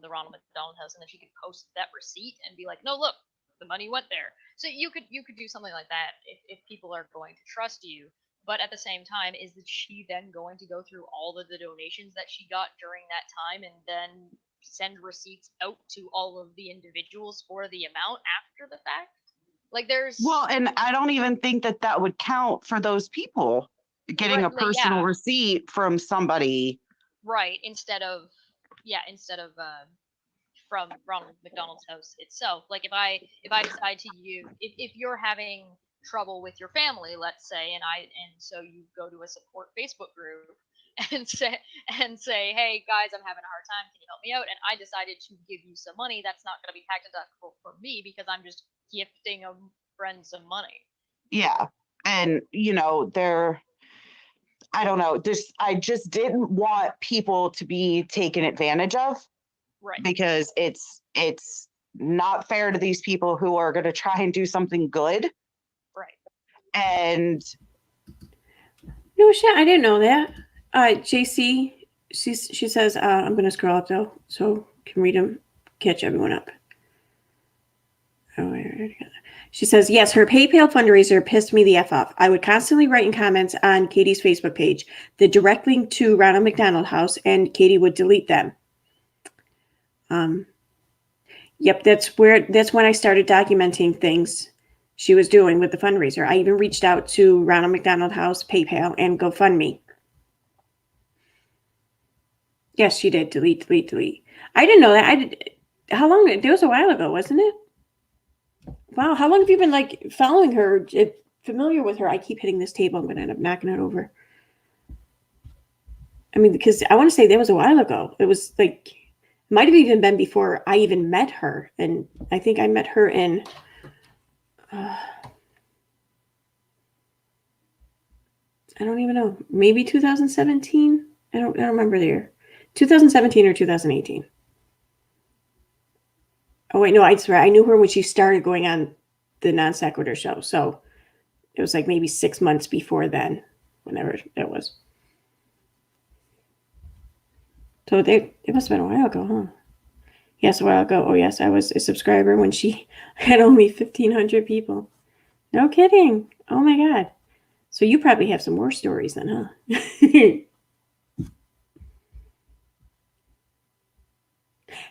Ronald McDonald House, and then she could post that receipt and be like, no, look, the money went there. So you could do something like that if people are going to trust you. But at the same time, is she then going to go through all of the donations that she got during that time and then send receipts out to all of the individuals for the amount after the fact? Like and I don't even think that would count for those people getting a personal receipt from somebody. Right, instead of from Ronald McDonald's House itself. Like if I decide to if you're having trouble with your family, let's say, and so you go to a support Facebook group, and say, hey guys, I'm having a hard time. Can you help me out? And I decided to give you some money. That's not going to be tax deductible for me because I'm just gifting a friend some money. Yeah. And, I don't know, I just didn't want people to be taken advantage of. Right. Because it's not fair to these people who are going to try and do something good. Right. And No shit, I didn't know that. JC, she says, I'm going to scroll up though, so can read them, catch everyone up. Oh, she says, yes, her PayPal fundraiser pissed me the F off. I would constantly write in comments on Katie's Facebook page, the direct link to Ronald McDonald House, and Katie would delete them. Yep, that's when I started documenting things she was doing with the fundraiser. I even reached out to Ronald McDonald House, PayPal, and GoFundMe. Yes, she did. Delete. I didn't know that. How long? It was a while ago, wasn't it? Wow. How long have you been following her, familiar with her? I keep hitting this table. I'm going to end up knocking it over. I mean, because I want to say that was a while ago. It was might have even been before I even met her. And I think I met her in, I don't even know, maybe 2017. I don't remember the year. 2017 or 2018. Oh wait, no, I swear I knew her when she started going on the Non Sequitur show. So it was maybe 6 months before then, whenever it was. So it must have been a while ago, huh? Yes, a while ago. Oh yes, I was a subscriber when she had only 1,500 people. No kidding. Oh my God. So you probably have some more stories then, huh?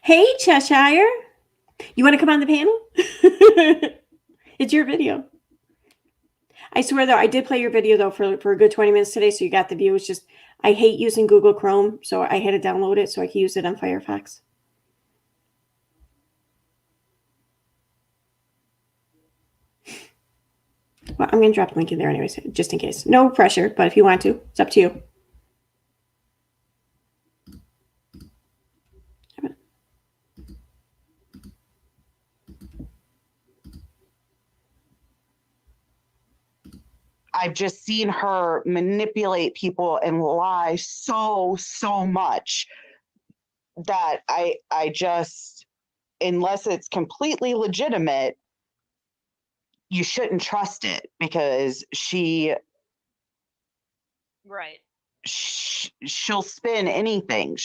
Hey, Cheshire. You want to come on the panel? It's your video. I swear, though, I did play your video, though, for a good 20 minutes today, so you got the view. It's just, I hate using Google Chrome, so I had to download it so I could use it on Firefox. Well, I'm going to drop a link in there anyways, just in case. No pressure, but if you want to, it's up to you. I've just seen her manipulate people and lie so much that I just, unless it's completely legitimate, you shouldn't trust it because Right. she'll spin anything.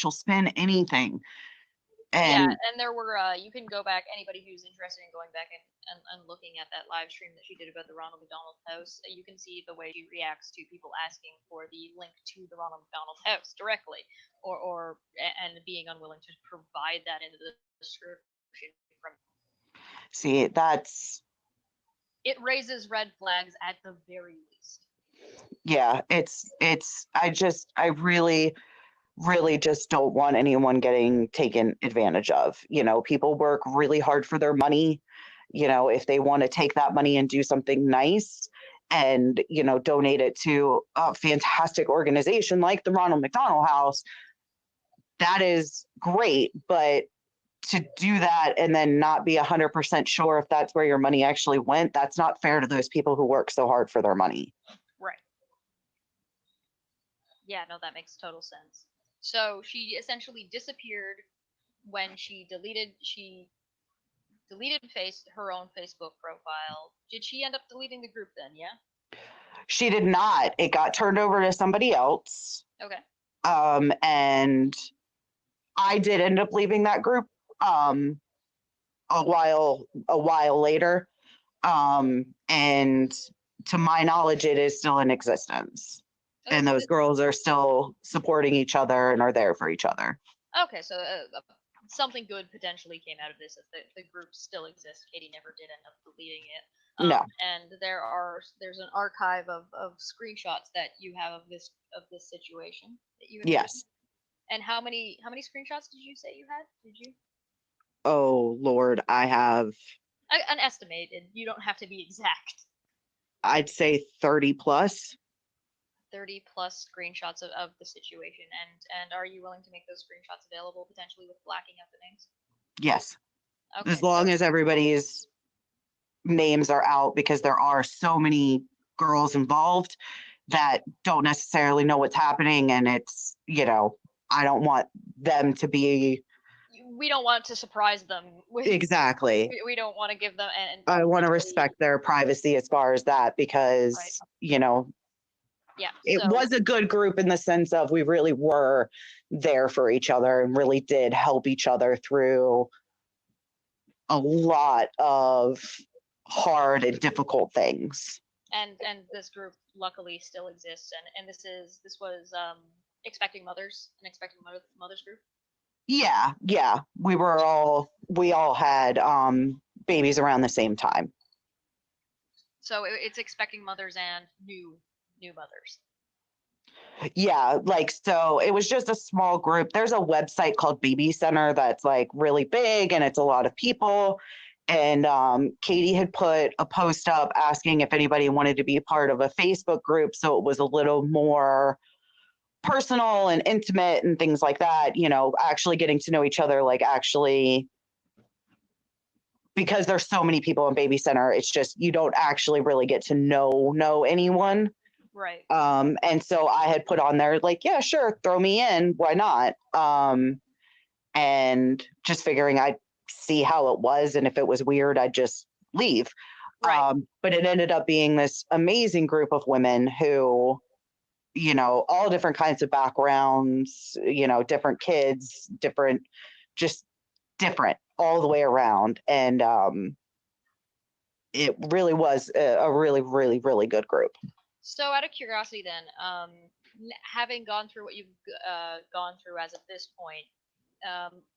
Yeah, And and there were you can go back, anybody who's interested in going back and looking at that live stream that she did about the Ronald McDonald House, you can see the way she reacts to people asking for the link to the Ronald McDonald House directly, and being unwilling to provide that into the description from. see, It raises red flags at the very least. yeah, I really just don't want anyone getting taken advantage of. People work really hard for their money. If they want to take that money and do something nice and, donate it to a fantastic organization like the Ronald McDonald House, that is great. But to do that and then not be 100% sure if that's where your money actually went, that's not fair to those people who work so hard for their money. Right. Yeah, no, that makes total sense. So she essentially disappeared when she deleted her own Facebook profile. Did she end up deleting the group then? Yeah. She did not. It got turned over to somebody else. Okay. And I did end up leaving that group a while later. And to my knowledge, it is still in existence. Okay, and those girls are still supporting each other and are there for each other. Okay, so something good potentially came out of this. If the group still exists, Katie never did end up deleting it. No. And there's an archive of screenshots that you have of this situation that you. Yes. And how many screenshots did you say you had? Did you? Oh Lord, I have An estimated. You don't have to be exact. I'd say 30 plus. 30 plus screenshots of the situation, and are you willing to make those screenshots available potentially with blacking out the names? Yes. Okay, As long as everybody's names are out, because there are so many girls involved that don't necessarily know what's happening, and it's, I don't want them to be we don't want to surprise them with exactly. we don't want to give them and I want to respect their privacy as far as that, because yeah, it was a good group in the sense of we really were there for each other and really did help each other through a lot of hard and difficult things. And this group luckily still exists, and this was expecting mothers, an expecting mothers group. Yeah, we all had babies around the same time. So it's expecting mothers and new mothers. Yeah, so it was just a small group. There's a website called Baby Center that's like really big, and it's a lot of people. And Katie had put a post up asking if anybody wanted to be part of a Facebook group, so it was a little more personal and intimate and things like that, actually getting to know each other, because there's so many people in Baby Center, it's just you don't actually really get to know anyone. Right. And so I had put on there yeah, sure, throw me in, why not? And just figuring I'd see how it was, and if it was weird, I'd just leave. Right. But it ended up being this amazing group of women who, all different kinds of backgrounds, different kids, just different all the way around. And it really was a really, really, really good group. So out of curiosity then, having gone through what you've gone through as of this point,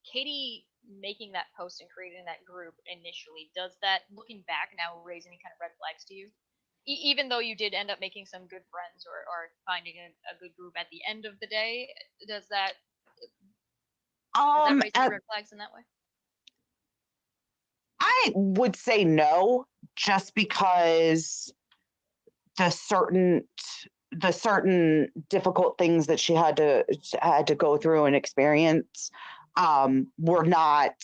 Katie making that post and creating that group initially, does that, looking back now, raise any kind of red flags to you? Even though you did end up making some good friends or finding a good group at the end of the day, does that raise any red flags in that way? I would say no, just because the certain difficult things that she had to go through and experience were not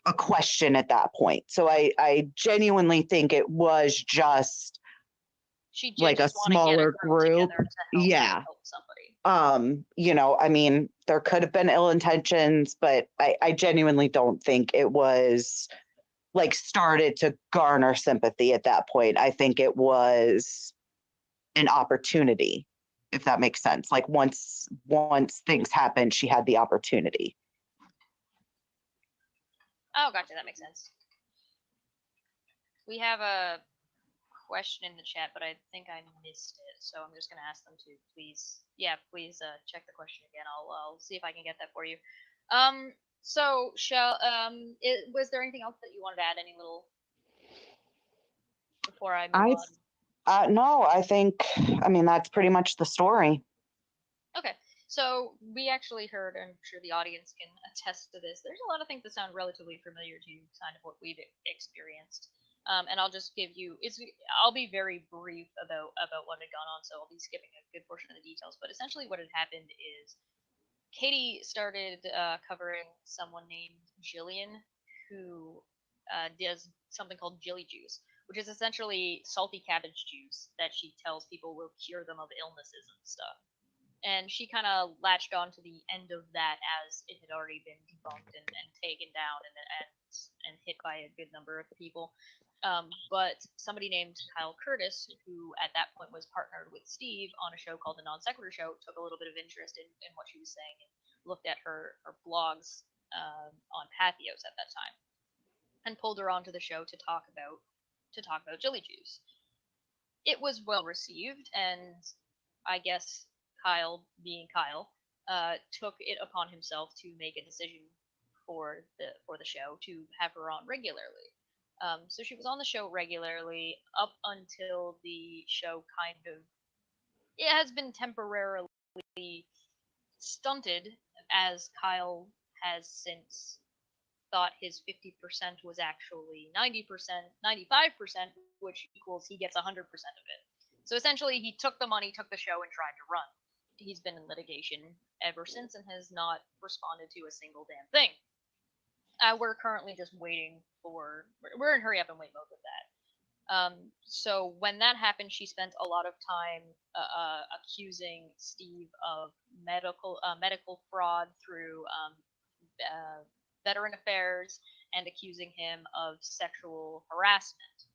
a question at that point. So I genuinely think it was just like a smaller group. Yeah. Help somebody. I mean, there could have been ill intentions, but I genuinely don't think it was started to garner sympathy at that point. I think it was an opportunity, if that makes sense. Once things happened, she had the opportunity. Oh, gotcha. That makes sense. We have a question in the chat, but I think I missed it, so I'm just gonna ask them to please check the question again. I'll see if I can get that for you. So was there anything else that you wanted to add? Any little before I move on? No, I mean that's pretty much the story. Okay, so we actually heard, and I'm sure the audience can attest to this, there's a lot of things that sound relatively familiar to kind of what we've experienced. And I'll just give you, I'll be very brief about what had gone on, so I'll be skipping a good portion of the details. But essentially what had happened is Katie started covering someone named Jillian, who does something called Jilly Juice, which is essentially salty cabbage juice that she tells people will cure them of illnesses and stuff. And she kind of latched on to the end of that as it had already been debunked and taken down and hit by a good number of people. But somebody named Kyle Curtis, who at that point was partnered with Steve on a show called The Non Sequitur Show, took a little bit of interest in what she was saying and looked at her blogs on Pathos at that time and pulled her onto the show to talk about Jilly Juice. It was well received, and I guess Kyle, being Kyle, took it upon himself to make a decision for the show to have her on regularly. So she was on the show regularly up until the show it has been temporarily stunted, as Kyle has since thought his 50% was actually 90%, 95%, which equals he gets 100% of it. So essentially, he took the money, took the show, and tried to run. He's been in litigation ever since and has not responded to a single damn thing. We're currently just waiting for. We're in hurry up and wait mode with that. So when that happened, she spent a lot of time accusing Steve of medical fraud through veteran affairs and accusing him of sexual harassment.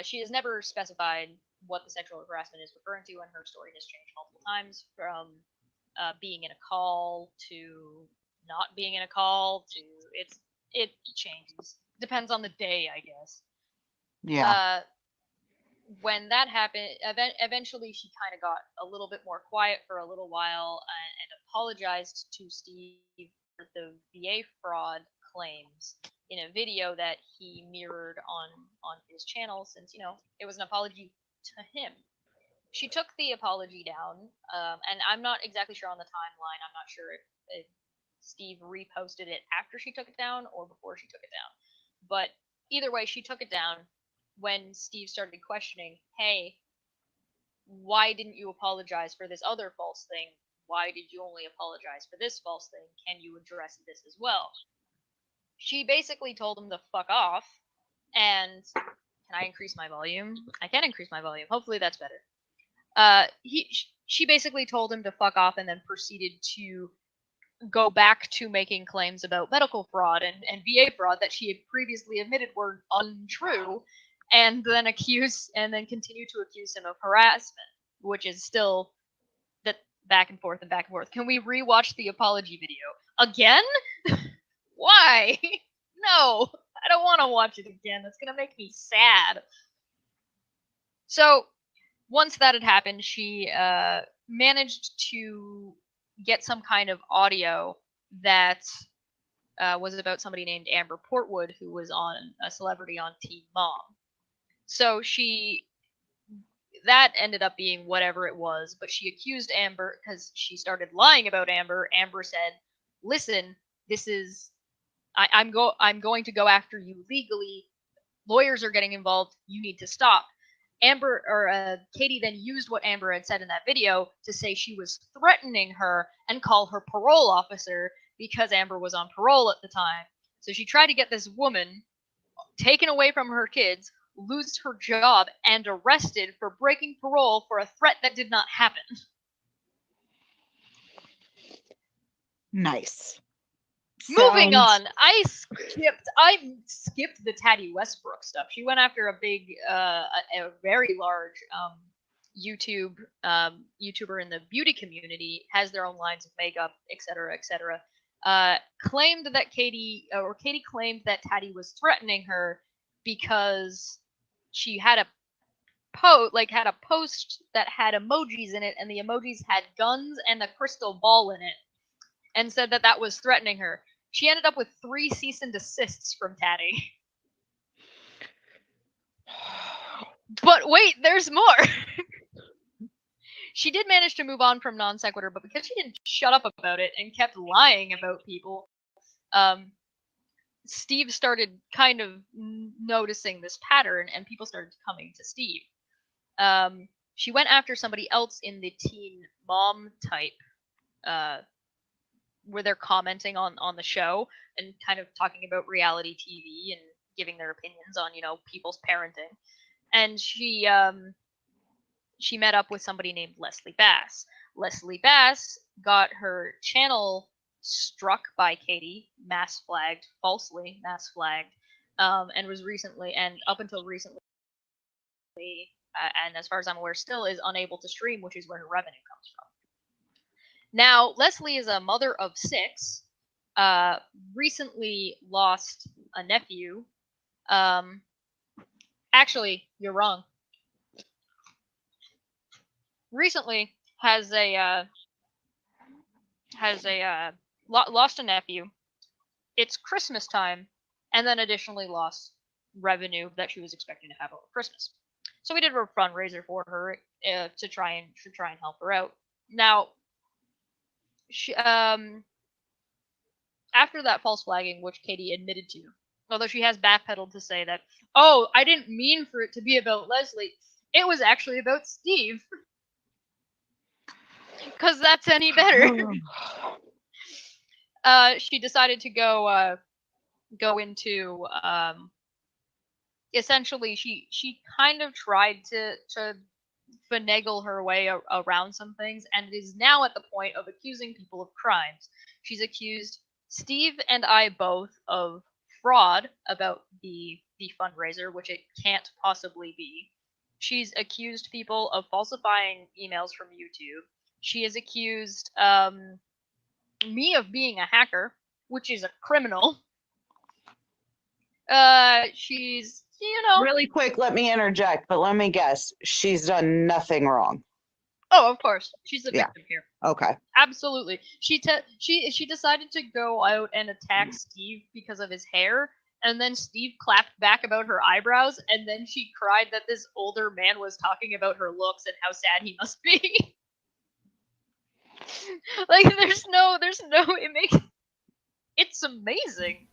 She has never specified what the sexual harassment is referring to, and her story has changed multiple times from being in a call to not being in a call to it changes. Depends on the day, I guess. Yeah. When that happened, eventually she kind of got a little bit more quiet for a little while and apologized to Steve for the VA fraud claims in a video that he mirrored on his channel, since it was an apology to him. She took the apology down, and I'm not exactly sure on the timeline. I'm not sure if Steve reposted it after she took it down or before she took it down. But either way, she took it down when Steve started questioning, hey, why didn't you apologize for this other false thing? Why did you only apologize for this false thing? Can you address this as well? She basically told him to fuck off, and can I increase my volume? I can increase my volume. Hopefully that's better. She basically told him to fuck off and then proceeded to go back to making claims about medical fraud and VA fraud that she had previously admitted were untrue, and then continue to accuse him of harassment, which is still that back and forth and back and forth. Can we rewatch the apology video again? Why? No, I don't want to watch it again. That's gonna make me sad. So once that had happened, she managed to get some kind of audio that was about somebody named Amber Portwood, who was on a celebrity on Teen Mom. So that ended up being whatever it was, but she accused Amber because she started lying about Amber. Amber said, "Listen, this is I'm going to go after you legally. Lawyers are getting involved. You need to stop." Katie then used what Amber had said in that video to say she was threatening her and call her parole officer because Amber was on parole at the time. So she tried to get this woman taken away from her kids, lose her job, and arrested for breaking parole for a threat that did not happen. Nice. Moving on, I skipped the Taddy Westbrook stuff. She went after a very large YouTuber in the beauty community, has their own lines of makeup, etc., etc. Claimed that Katie claimed that Taddy was threatening her because she had a post that had emojis in it, and the emojis had guns and a crystal ball in it, and said that was threatening her. She ended up with 3 cease and desists from Taddy. But wait, there's more. She did manage to move on from Non Sequitur, but because she didn't shut up about it and kept lying about people, Steve started kind of noticing this pattern, and people started coming to Steve. She went after somebody else in the teen mom type, where they're commenting on the show and kind of talking about reality TV and giving their opinions on people's parenting. And she met up with somebody named Leslie Bass. Leslie Bass got her channel struck by Katie, falsely mass flagged, and was recently, and up until recently, and as far as I'm aware, still is unable to stream, which is where her revenue comes from. Now, Leslie is a mother of 6, recently lost a nephew. Actually, you're wrong. Recently lost a nephew. It's Christmas time, and then additionally lost revenue that she was expecting to have over Christmas. So we did a fundraiser for her to try and help her out. Now, she, after that false flagging, which Katie admitted to, although she has backpedaled to say that, oh, I didn't mean for it to be about Leslie. It was actually about Steve. Because that's any better. She decided to go into essentially she kind of tried to finagle her way around some things, and is now at the point of accusing people of crimes. She's accused Steve and I both of fraud about the fundraiser, which it can't possibly be. She's accused people of falsifying emails from YouTube. She has accused me of being a hacker, which is a criminal. She's, Really quick, let me interject, but let me guess. She's done nothing wrong. Oh, of course, she's the Yeah. victim here. Okay. Absolutely. She decided to go out and attack Steve because of his hair, and then Steve clapped back about her eyebrows, and then she cried that this older man was talking about her looks and how sad he must be. Like, there's no, it's amazing.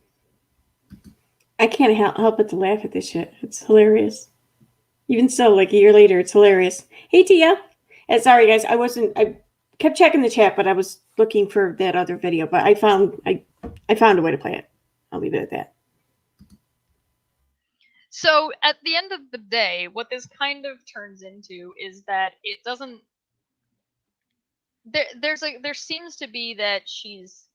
I can't help but to laugh at this shit. It's hilarious. Even so, like a year later, it's hilarious. Hey, Tia. Sorry, guys. I kept checking the chat, but I was looking for that other video. But I found a way to play it. I'll leave it at that. So at the end of the day, what this kind of turns into is that it doesn't. There seems to be that she's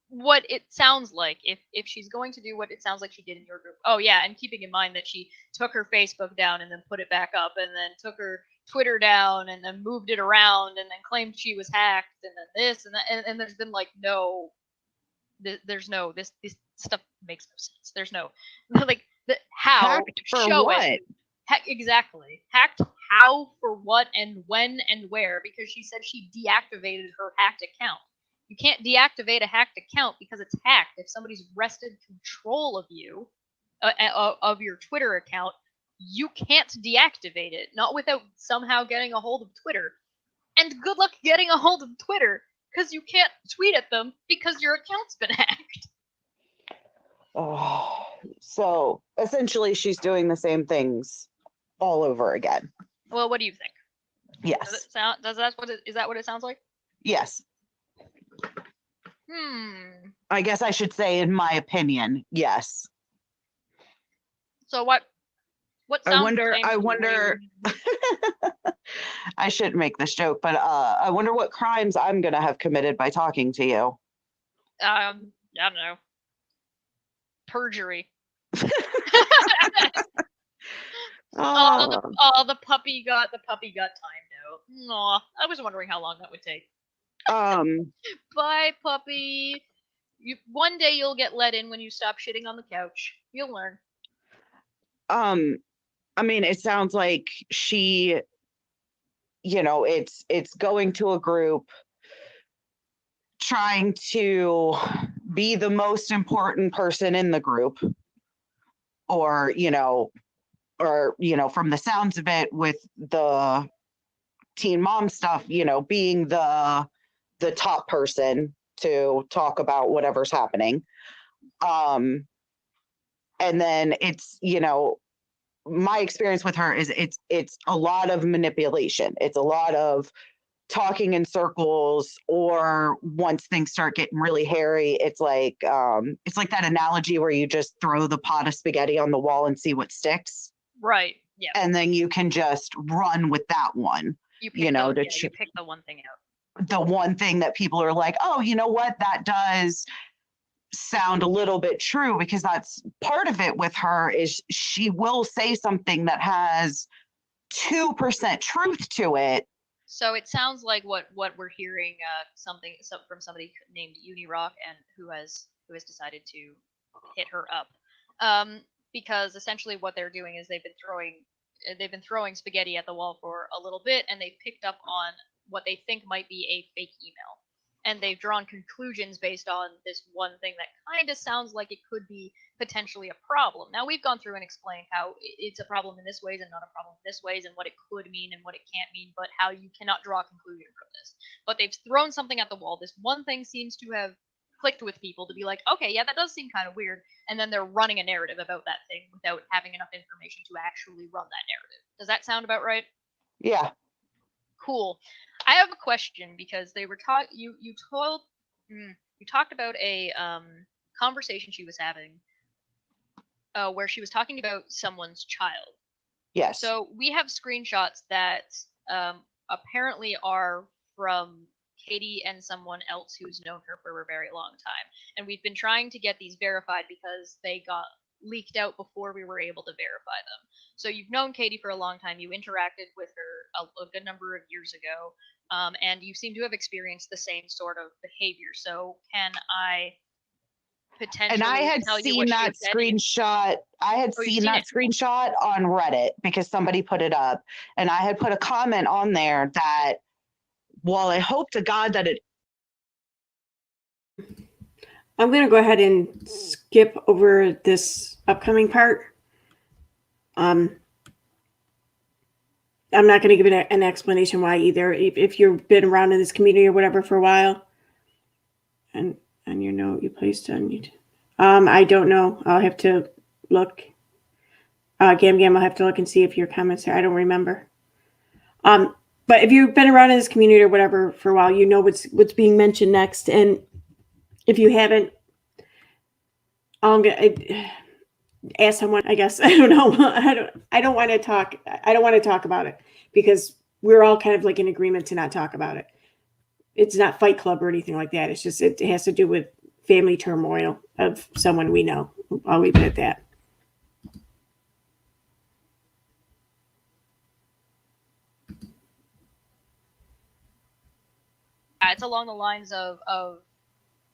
what it sounds like if she's going to do what it sounds like she did in your group. Oh yeah, and keeping in mind that she took her Facebook down and then put it back up, and then took her Twitter down and then moved it around, and then claimed she was hacked, and then this and that, and there's been like this stuff makes no sense. There's no like how Hacked for show what? it. Exactly. Hacked how, for what, and when, and where, because she said she deactivated her hacked account. You can't deactivate a hacked account because it's hacked. If somebody's wrested control of you, of your Twitter account, you can't deactivate it, not without somehow getting a hold of Twitter. And good luck getting a hold of Twitter, because you can't tweet at them because your account's been hacked. Oh, so essentially she's doing the same things all over again. Well, what do you think? Yes. Is that what it sounds like? Yes. I guess I should say, in my opinion, yes. So what sounds I wonder I shouldn't make this joke, but I wonder what crimes I'm gonna have committed by talking to you. I don't know. Perjury. The puppy got timed out. Aw, I was wondering how long that would take. Bye, puppy. One day you'll get let in when you stop shitting on the couch. You'll learn. I mean, it sounds like she, it's going to a group, trying to be the most important person in the group, or from the sounds of it, with the teen mom stuff, being the top person to talk about whatever's happening. And then it's, my experience with her is it's a lot of manipulation. It's a lot of talking in circles, or once things start getting really hairy, it's like that analogy where you just throw the pot of spaghetti on the wall and see what sticks. Right. Yeah. And then you can just run with that one. You pick the one thing out. The one thing that people are like, oh, you know what? That does sound a little bit true, because that's part of it with her, is she will say something that has 2% truth to it. So it sounds like what we're hearing from somebody named Unirock, and who has decided to hit her up, because essentially what they're doing is they've been throwing spaghetti at the wall for a little bit, and they've picked up on what they think might be a fake email, and they've drawn conclusions based on this one thing that kind of sounds like it could be potentially a problem. Now, we've gone through and explained how it's a problem in this ways and not a problem in this ways, and what it could mean and what it can't mean, but how you cannot draw a conclusion from this. But they've thrown something at the wall. This one thing seems to have clicked with people to be like, okay, yeah, that does seem kind of weird, and then they're running a narrative about that thing without having enough information to actually run that narrative. Does that sound about right? Yeah. Cool. I have a question because they were you talked about a conversation she was having where she was talking about someone's child. Yes. So we have screenshots that apparently are from Katie and someone else who's known her for a very long time. And we've been trying to get these verified because they got leaked out before we were able to verify them. So you've known Katie for a long time. You interacted with her a good number of years ago. And you seem to have experienced the same sort of behavior. So can I potentially And I had tell you seen what she that had said? screenshot. I had Oh, you've seen seen that it. screenshot on Reddit because somebody put it up. And I had put a comment on there that, well, I hope to God that it. I'm going to go ahead and skip over this upcoming part. I'm not going to give it an explanation why either. If you've been around in this community or whatever for a while, and your note you placed on YouTube. I don't know. I'll have to look. Gam Gam, I'll have to look and see if your comments are. I don't remember. But if you've been around in this community or whatever for a while, you know what's being mentioned next. And if you haven't, ask someone. I guess I don't know. I don't want to talk. I don't want to talk about it because we're all kind of like in agreement to not talk about it. It's not Fight Club or anything like that. It's just it has to do with family turmoil of someone we know. I'll leave it at that. It's along the lines of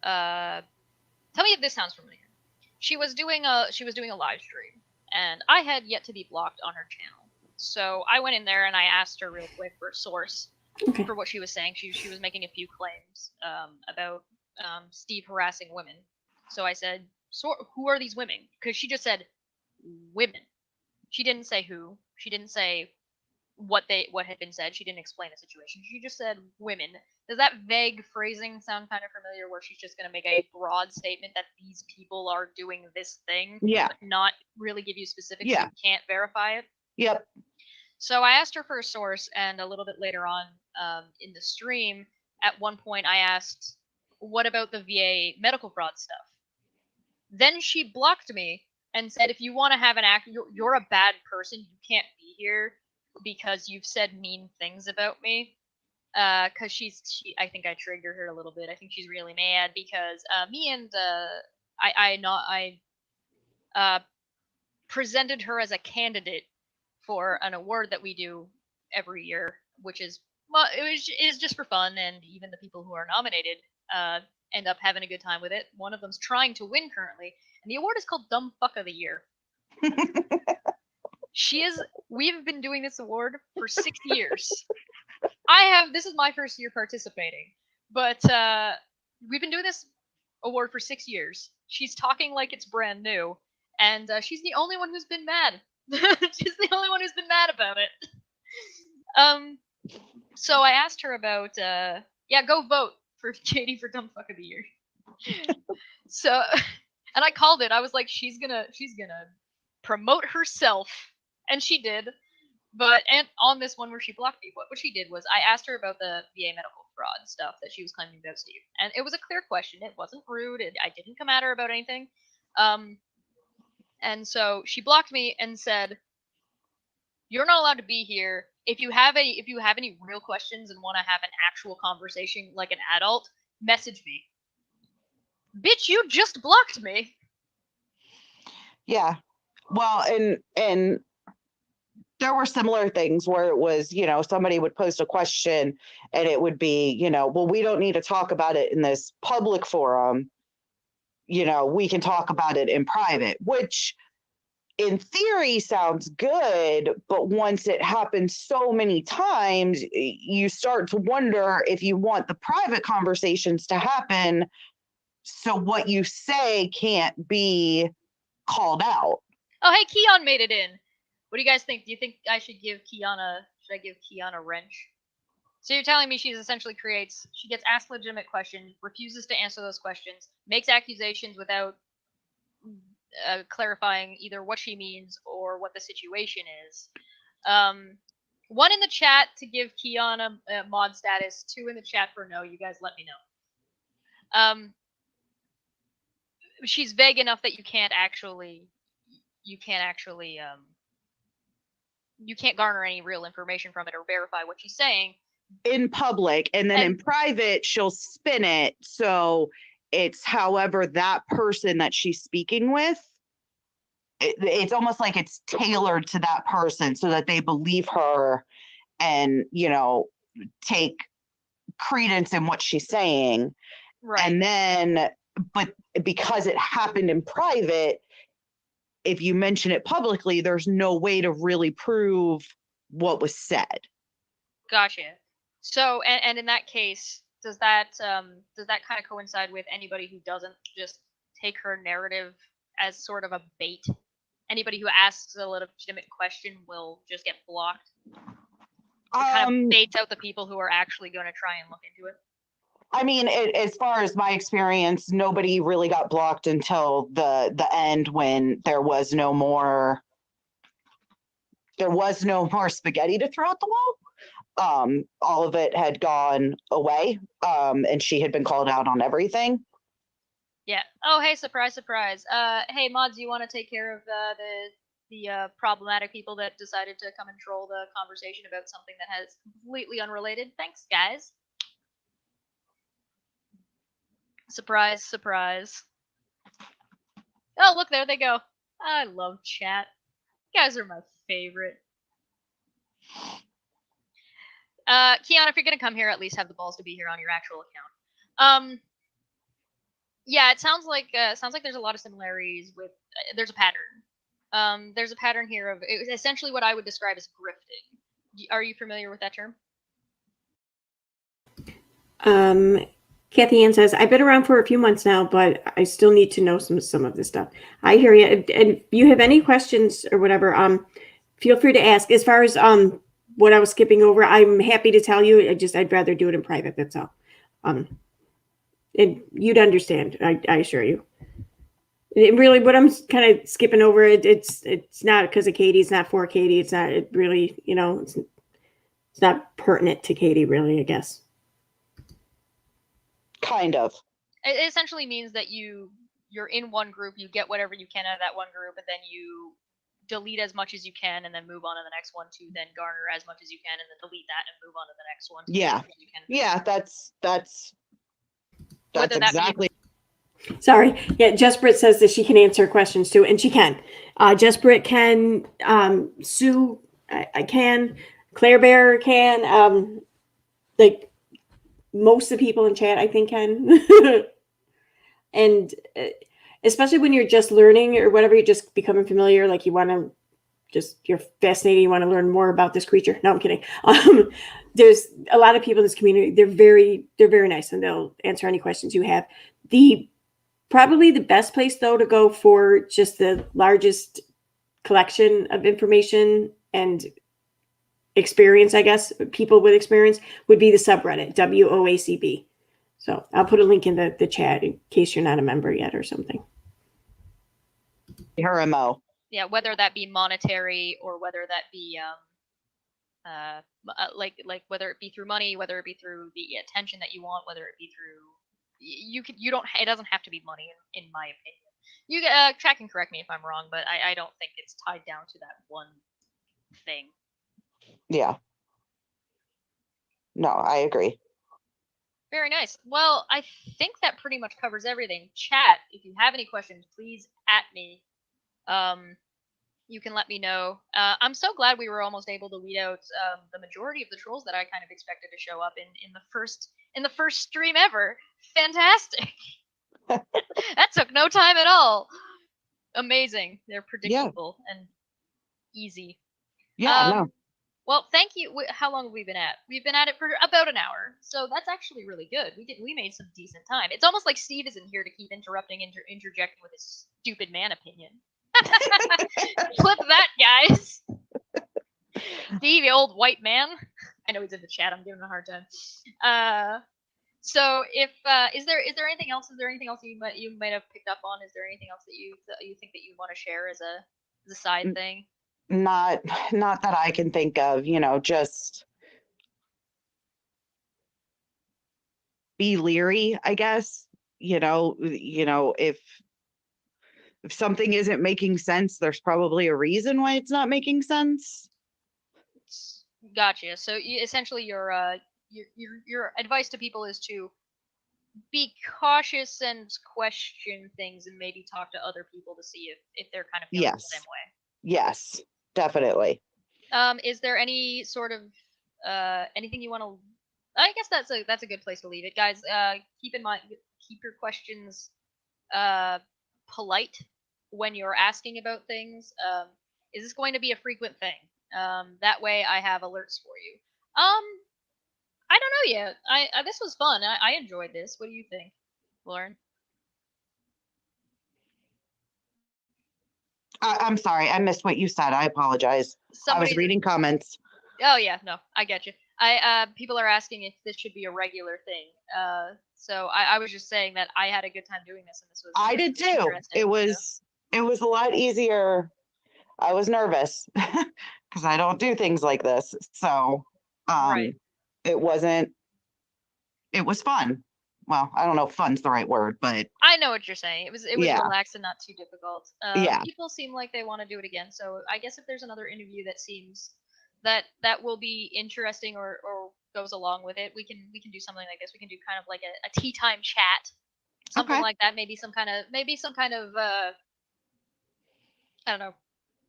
tell me if this sounds familiar. She was doing a live stream, and I had yet to be blocked on her channel. So I went in there and I asked her real quick for a source for what she was saying. She was making a few claims about Steve harassing women. So I said, "So who are these women?" Because she just said women. She didn't say who. She didn't say what had been said. She didn't explain the situation. She just said women. Does that vague phrasing sound kind of familiar where she's just going to make a broad statement that these people are doing this thing, Yeah. but not really give you specifics? Yeah. So you can't verify it? Yep. So I asked her for a source, and a little bit later on in the stream, at one point I asked, what about the VA medical fraud stuff? Then she blocked me and said, if you want to have an act, you're a bad person. You can't be here because you've said mean things about me. Because I think I triggered her a little bit. I think she's really mad because me and I presented her as a candidate for an award that we do every year, which is it is just for fun, and even the people who are nominated end up having a good time with it. One of them's trying to win currently, and the award is called Dumb Fuck of the Year. We've been doing this award for 6 years. This is my first year participating, but we've been doing this award for 6 years. She's talking like it's brand new, and she's the only one who's been mad. She's the only one who's been mad about it. So I asked her about, go vote for Katie for Dumb Fuck of the Year. So, and I called it. I was like, she's gonna promote herself, and she did. But and on this one where she blocked me, what she did was I asked her about the VA medical fraud stuff that she was claiming about Steve, and it was a clear question. It wasn't rude. I didn't come at her about anything. And so she blocked me and said, "You're not allowed to be here. If you have any real questions and want to have an actual conversation like an adult, message me." Bitch, you just blocked me. Yeah. Well, and there were similar things where it was, somebody would post a question and it would be, well, we don't need to talk about it in this public forum. We can talk about it in private, which in theory sounds good, but once it happens so many times, you start to wonder if you want the private conversations to happen so what you say can't be called out. Oh, hey, Keon made it in. What do you guys think? Do you think I should give Keon a wrench? So you're telling me she gets asked legitimate questions, refuses to answer those questions, makes accusations without clarifying either what she means or what the situation is. 1 in the chat to give Keon a mod status. 2 in the chat for no. You guys let me know. She's vague enough that you can't garner any real information from it or verify what she's saying in public, and then in private she'll spin it so it's however that person that she's speaking with, it's almost like it's tailored to that person so that they believe her and, you know, take credence in what she's saying. right. And then, but because it happened in private, if you mention it publicly, there's no way to really prove what was said. Gotcha. So, and in that case, does that kind of coincide with anybody who doesn't just take her narrative as sort of a bait? Anybody who asks a legitimate question will just get blocked. It kind of baits out the people who are actually going to try and look into it. I mean, as far as my experience, nobody really got blocked until the end when there was no more spaghetti to throw at the wall. All of it had gone away, and she had been called out on everything. Yeah. Oh, hey, surprise, surprise. Hey, mods, you want to take care of the problematic people that decided to come and troll the conversation about something that has completely unrelated? Thanks, guys. Surprise, surprise. Oh, look, there they go. I love chat. You guys are my favorite. Keon, if you're gonna come here, at least have the balls to be here on your actual account. Yeah, it sounds like there's a lot of similarities with. There's a pattern. There's a pattern here of essentially what I would describe as grifting. Are you familiar with that term? Kathy Ann says, I've been around for a few months now, but I still need to know some of this stuff. I hear you. And if you have any questions or whatever, feel free to ask. As far as what I was skipping over, I'm happy to tell you. I'd rather do it in private. That's all. And you'd understand. I assure you. It really, what I'm kind of skipping over, it's not because of Katie. It's not for Katie. It's not. It really, it's not pertinent to Katie, really, I guess. Kind of. It essentially means that you're in one group, you get whatever you can out of that one group, and then you delete as much as you can, and then move on to the next one to then garner as much as you can, and then delete that and move on to the next one. Yeah. Yeah, that's exactly. Sorry. Yeah, Jess Britt says that she can answer questions too, and she can. Jess Britt can. Sue, I can. Claire Bear can. Like most of the people in chat, I think, can. And especially when you're just learning or whatever, you're just becoming familiar, like you want to you're fascinated, you want to learn more about this creature. No, I'm kidding. There's a lot of people in this community. They're very nice, and they'll answer any questions you have. Probably the best place though to go for just the largest collection of information and experience, I guess, people with experience, would be the subreddit, WOACB. So I'll put a link in the chat in case you're not a member yet or something. Her MO. Yeah, whether that be monetary or whether that be like whether it be through money, whether it be through the attention that you want, whether it be through it doesn't have to be money in my opinion. You chat can correct me if I'm wrong, but I don't think it's tied down to that one thing. Yeah. No, I agree. Very nice. Well, I think that pretty much covers everything. Chat, if you have any questions, please at me. You can let me know. I'm so glad we were almost able to weed out the majority of the trolls that I kind of expected to show up in the first stream ever. Fantastic. That took no time at all. Amazing. They're predictable and easy. Yeah, no. Well, thank you. How long have we been at? We've been at it for about an hour, so that's actually really good. We made some decent time. It's almost like Steve isn't here to keep interrupting, interjecting with his stupid man opinion. Clip that, guys. Steve, you old white man. I know he's in the chat. I'm giving him a hard time. So if is there anything else? Is there anything else you might have picked up on? Is there anything else that you think that you want to share as a side thing? not that I can think of, just be leery, I guess. If something isn't making sense, there's probably a reason why it's not making sense. Gotcha. So essentially, your advice to people is to be cautious and question things, and maybe talk to other people to see if they're kind of feeling the same way. Yes, definitely. Is there any sort of anything you want to? I guess that's a good place to leave it, guys. Keep in mind, keep your questions polite when you're asking about things. Is this going to be a frequent thing? That way, I have alerts for you. I don't know yet. I this was fun. I enjoyed this. What do you think, Lauren? I'm sorry, I missed what you said. I apologize. I was reading comments. Oh yeah, no, I get you. People are asking if this should be a regular thing. So I was just saying that I had a good time doing this, and this was. I did too. It was a lot easier. I was nervous because I don't do things like this. So Right. it was fun. Well, I don't know if fun's the right word, but I know what you're saying. It was Yeah. relaxed and not too difficult. Yeah. People seem like they want to do it again. So I guess if there's another interview that seems that will be interesting or goes along with it, we can do something like this. We can do kind of like a tea time chat, something Okay. like that. Maybe some kind of I don't know,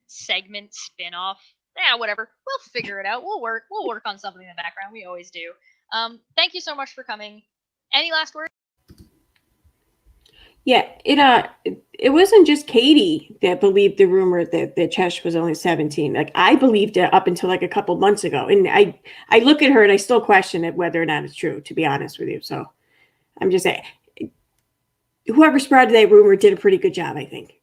segment spin-off. Yeah, whatever. We'll figure it out. We'll work on something in the background. We always do. Thank you so much for coming. Any last words? Yeah, it wasn't just Katie that believed the rumor that Chesh was only 17. Like, I believed it up until like a couple months ago, and I look at her and I still question it whether or not it's true, to be honest with you. So I'm just saying, whoever spread that rumor did a pretty good job, I think.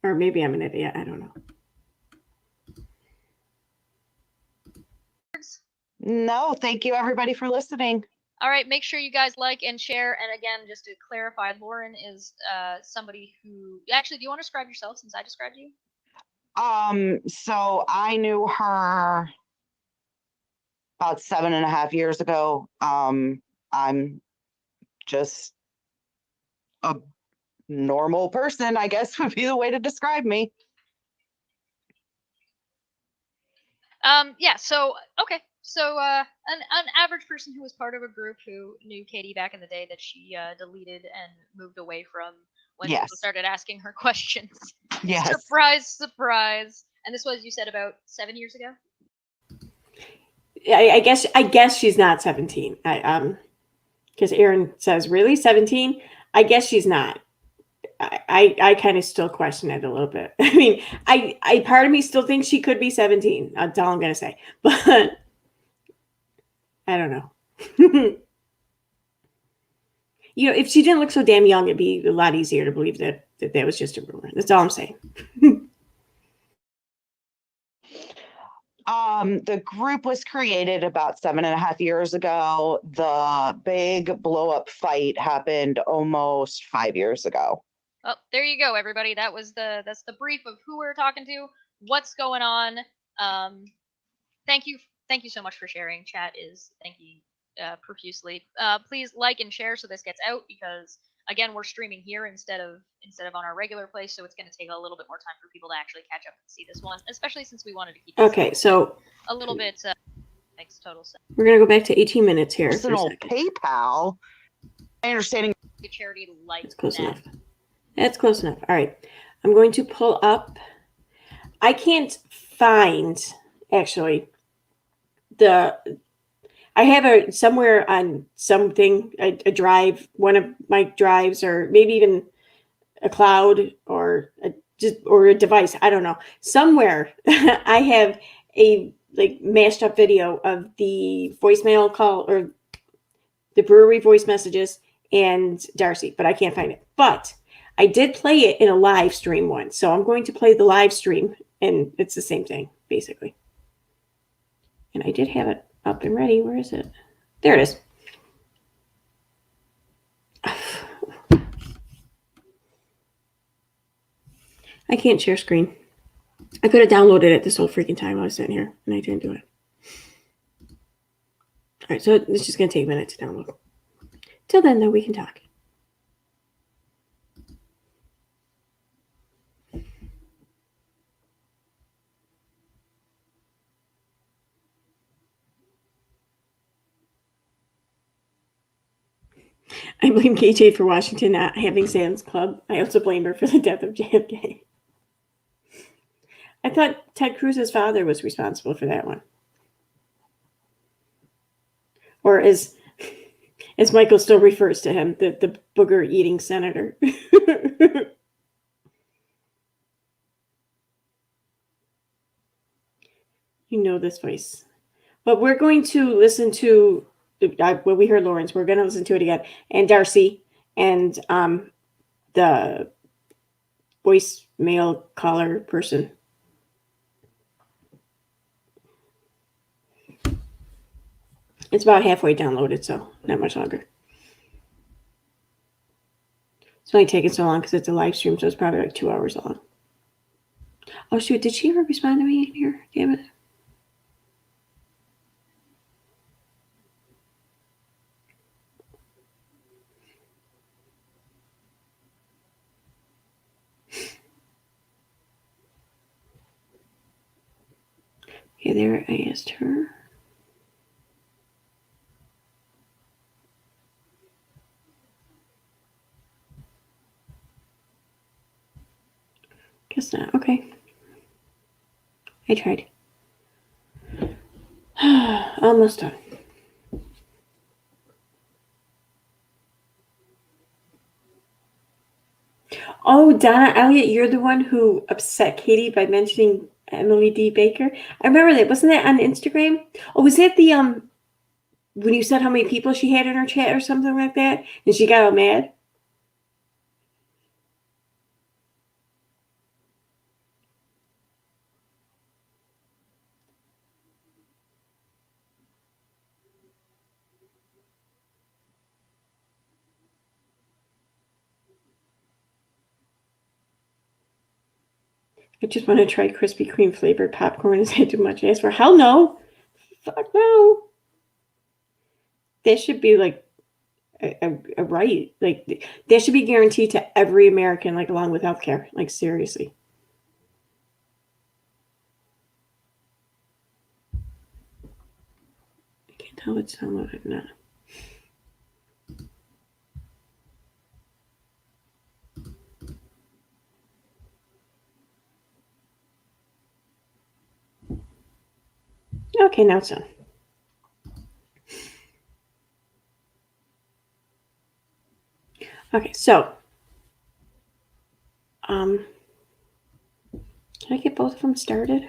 Or maybe I'm an idiot. I don't know. No, thank you everybody for listening. All right, make sure you guys like and share. And again, just to clarify, Lauren is somebody who actually. Do you want to describe yourself since I described you? So I knew her about 7.5 years ago. I'm just a normal person, I guess would be the way to describe me. Yeah. So okay. So an average person who was part of a group who knew Katie back in the day that she deleted and moved away from when Yes. people started asking her questions. Yes. Surprise, surprise. And this was, you said, about 7 years ago? I guess she's not 17. Because Erin says, really 17? I guess she's not. I kind of still question it a little bit. I mean, I part of me still thinks she could be 17. That's all I'm gonna say. But I don't know. If she didn't look so damn young, it'd be a lot easier to believe that was just a rumor. That's all I'm saying. The group was created about 7.5 years ago. The big blow up fight happened almost 5 years ago. Oh, there you go, everybody. That's the brief of who we're talking to, what's going on. Thank you so much for sharing. Chat is thank you profusely. Please like and share so this gets out, because again, we're streaming here instead of on our regular place, so it's going to take a little bit more time for people to actually catch up and see this one, especially since we wanted to keep Okay, so a little bit makes total sense. We're gonna go back to 18 minutes here. Personal PayPal. My understanding. Charity like That's close enough. That's close enough. All right, I'm going to pull up. I can't find actually I have a somewhere on something, a drive, one of my drives, or maybe even a cloud or a device. I don't know. Somewhere I have a mashed up video of the voicemail call or the brewery voice messages and Darcy, but I can't find it. But I did play it in a live stream once, so I'm going to play the live stream, and it's the same thing basically. And I did have it up and ready. Where is it? There it is. I can't share screen. I could have downloaded it this whole freaking time I was sitting here, and I didn't do it. All right, so it's just going to take a minute to download. Till then, though, we can talk. I blame KJ for Washington not having Sam's Club. I also blame her for the death of JFK. I thought Ted Cruz's father was responsible for that one. Or as Michael still refers to him, the booger-eating senator. You know this voice. But we're going to listen to, well, we heard Lawrence. We're going to listen to it again. And Darcy and the voicemail caller person. It's about halfway downloaded, so not much longer. It's only taking so long because it's a live stream, so it's probably like 2 hours long. Oh, shoot. Did she ever respond to me in here? Damn it. Okay, there. I asked her. Guess not. Okay. I tried. Almost done. Oh, Donna Elliott, you're the one who upset Katie by mentioning Emily D. Baker. I remember that. Wasn't that on Instagram? Oh, was that the when you said how many people she had in her chat or something like that, and she got all mad? I just want to try Krispy Kreme flavored popcorn. Is that too much to ask for? Hell no. Fuck no. That should be like a right. Like that should be guaranteed to every American, like along with healthcare. Like seriously. I can't tell if it's downloaded or not. Okay, now it's done. Okay, so can I get both of them started?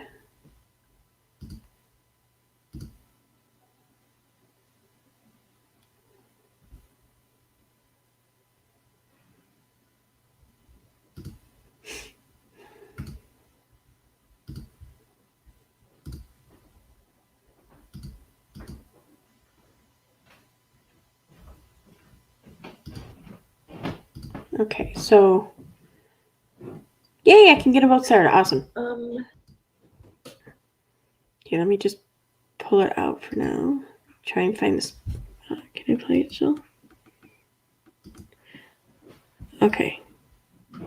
Okay, so yay, I can get them both started. Awesome. Okay, let me just pull it out for now. Try and find this. Can I play it still? Okay. All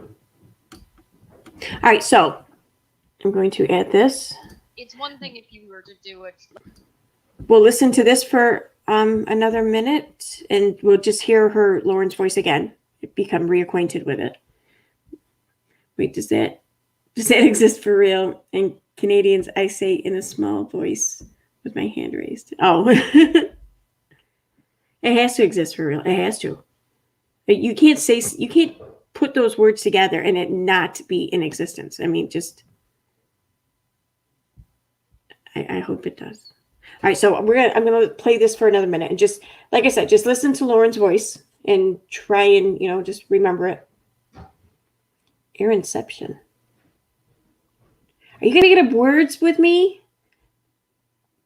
right, so I'm going to add this. It's one thing if you were to do it. We'll listen to this for another minute, and we'll just hear her Lauren's voice again. Become reacquainted with it. Wait, does that exist for real? And Canadians, I say in a small voice with my hand raised. Oh, it has to exist for real. It has to. You can't put those words together and it not be in existence. I mean, just. I hope it does. All right, so I'm gonna play this for another minute, and just like I said, just listen to Lauren's voice and try and just remember it. Erinception. Are you gonna get up words with me?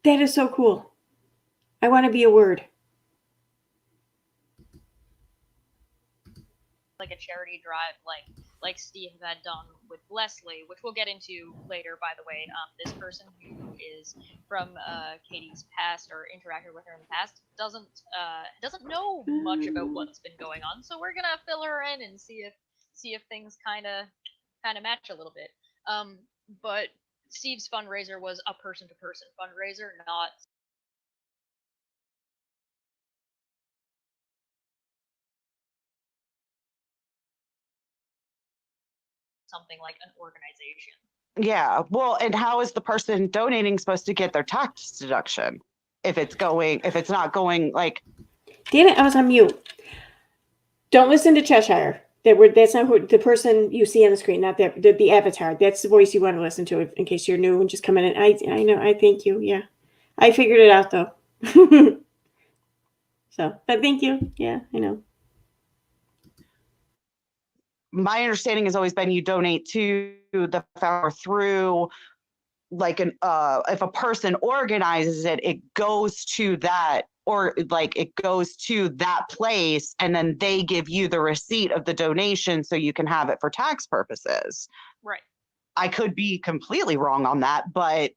That is so cool. I want to be a word. like a charity drive, like Steve had done with Leslie, which we'll get into later. By the way, this person who is from Katie's past or interacted with her in the past doesn't know much about what's been going on, so we're gonna fill her in and see if things kind of match a little bit. But Steve's fundraiser was a person-to-person fundraiser, not something like an organization. Yeah. Well, and how is the person donating supposed to get their tax deduction if it's not going like? Damn it, I was on mute. Don't listen to Cheshire. That's not who the person you see on the screen, not the avatar. That's the voice you want to listen to in case you're new and just coming in. I know. I thank you. Yeah, I figured it out though. So, but thank you. Yeah, I know. My understanding has always been you donate to the founder through like if a person organizes it, it goes to that, or like it goes to that place, and then they give you the receipt of the donation so you can have it for tax purposes. Right. I could be completely wrong on that, but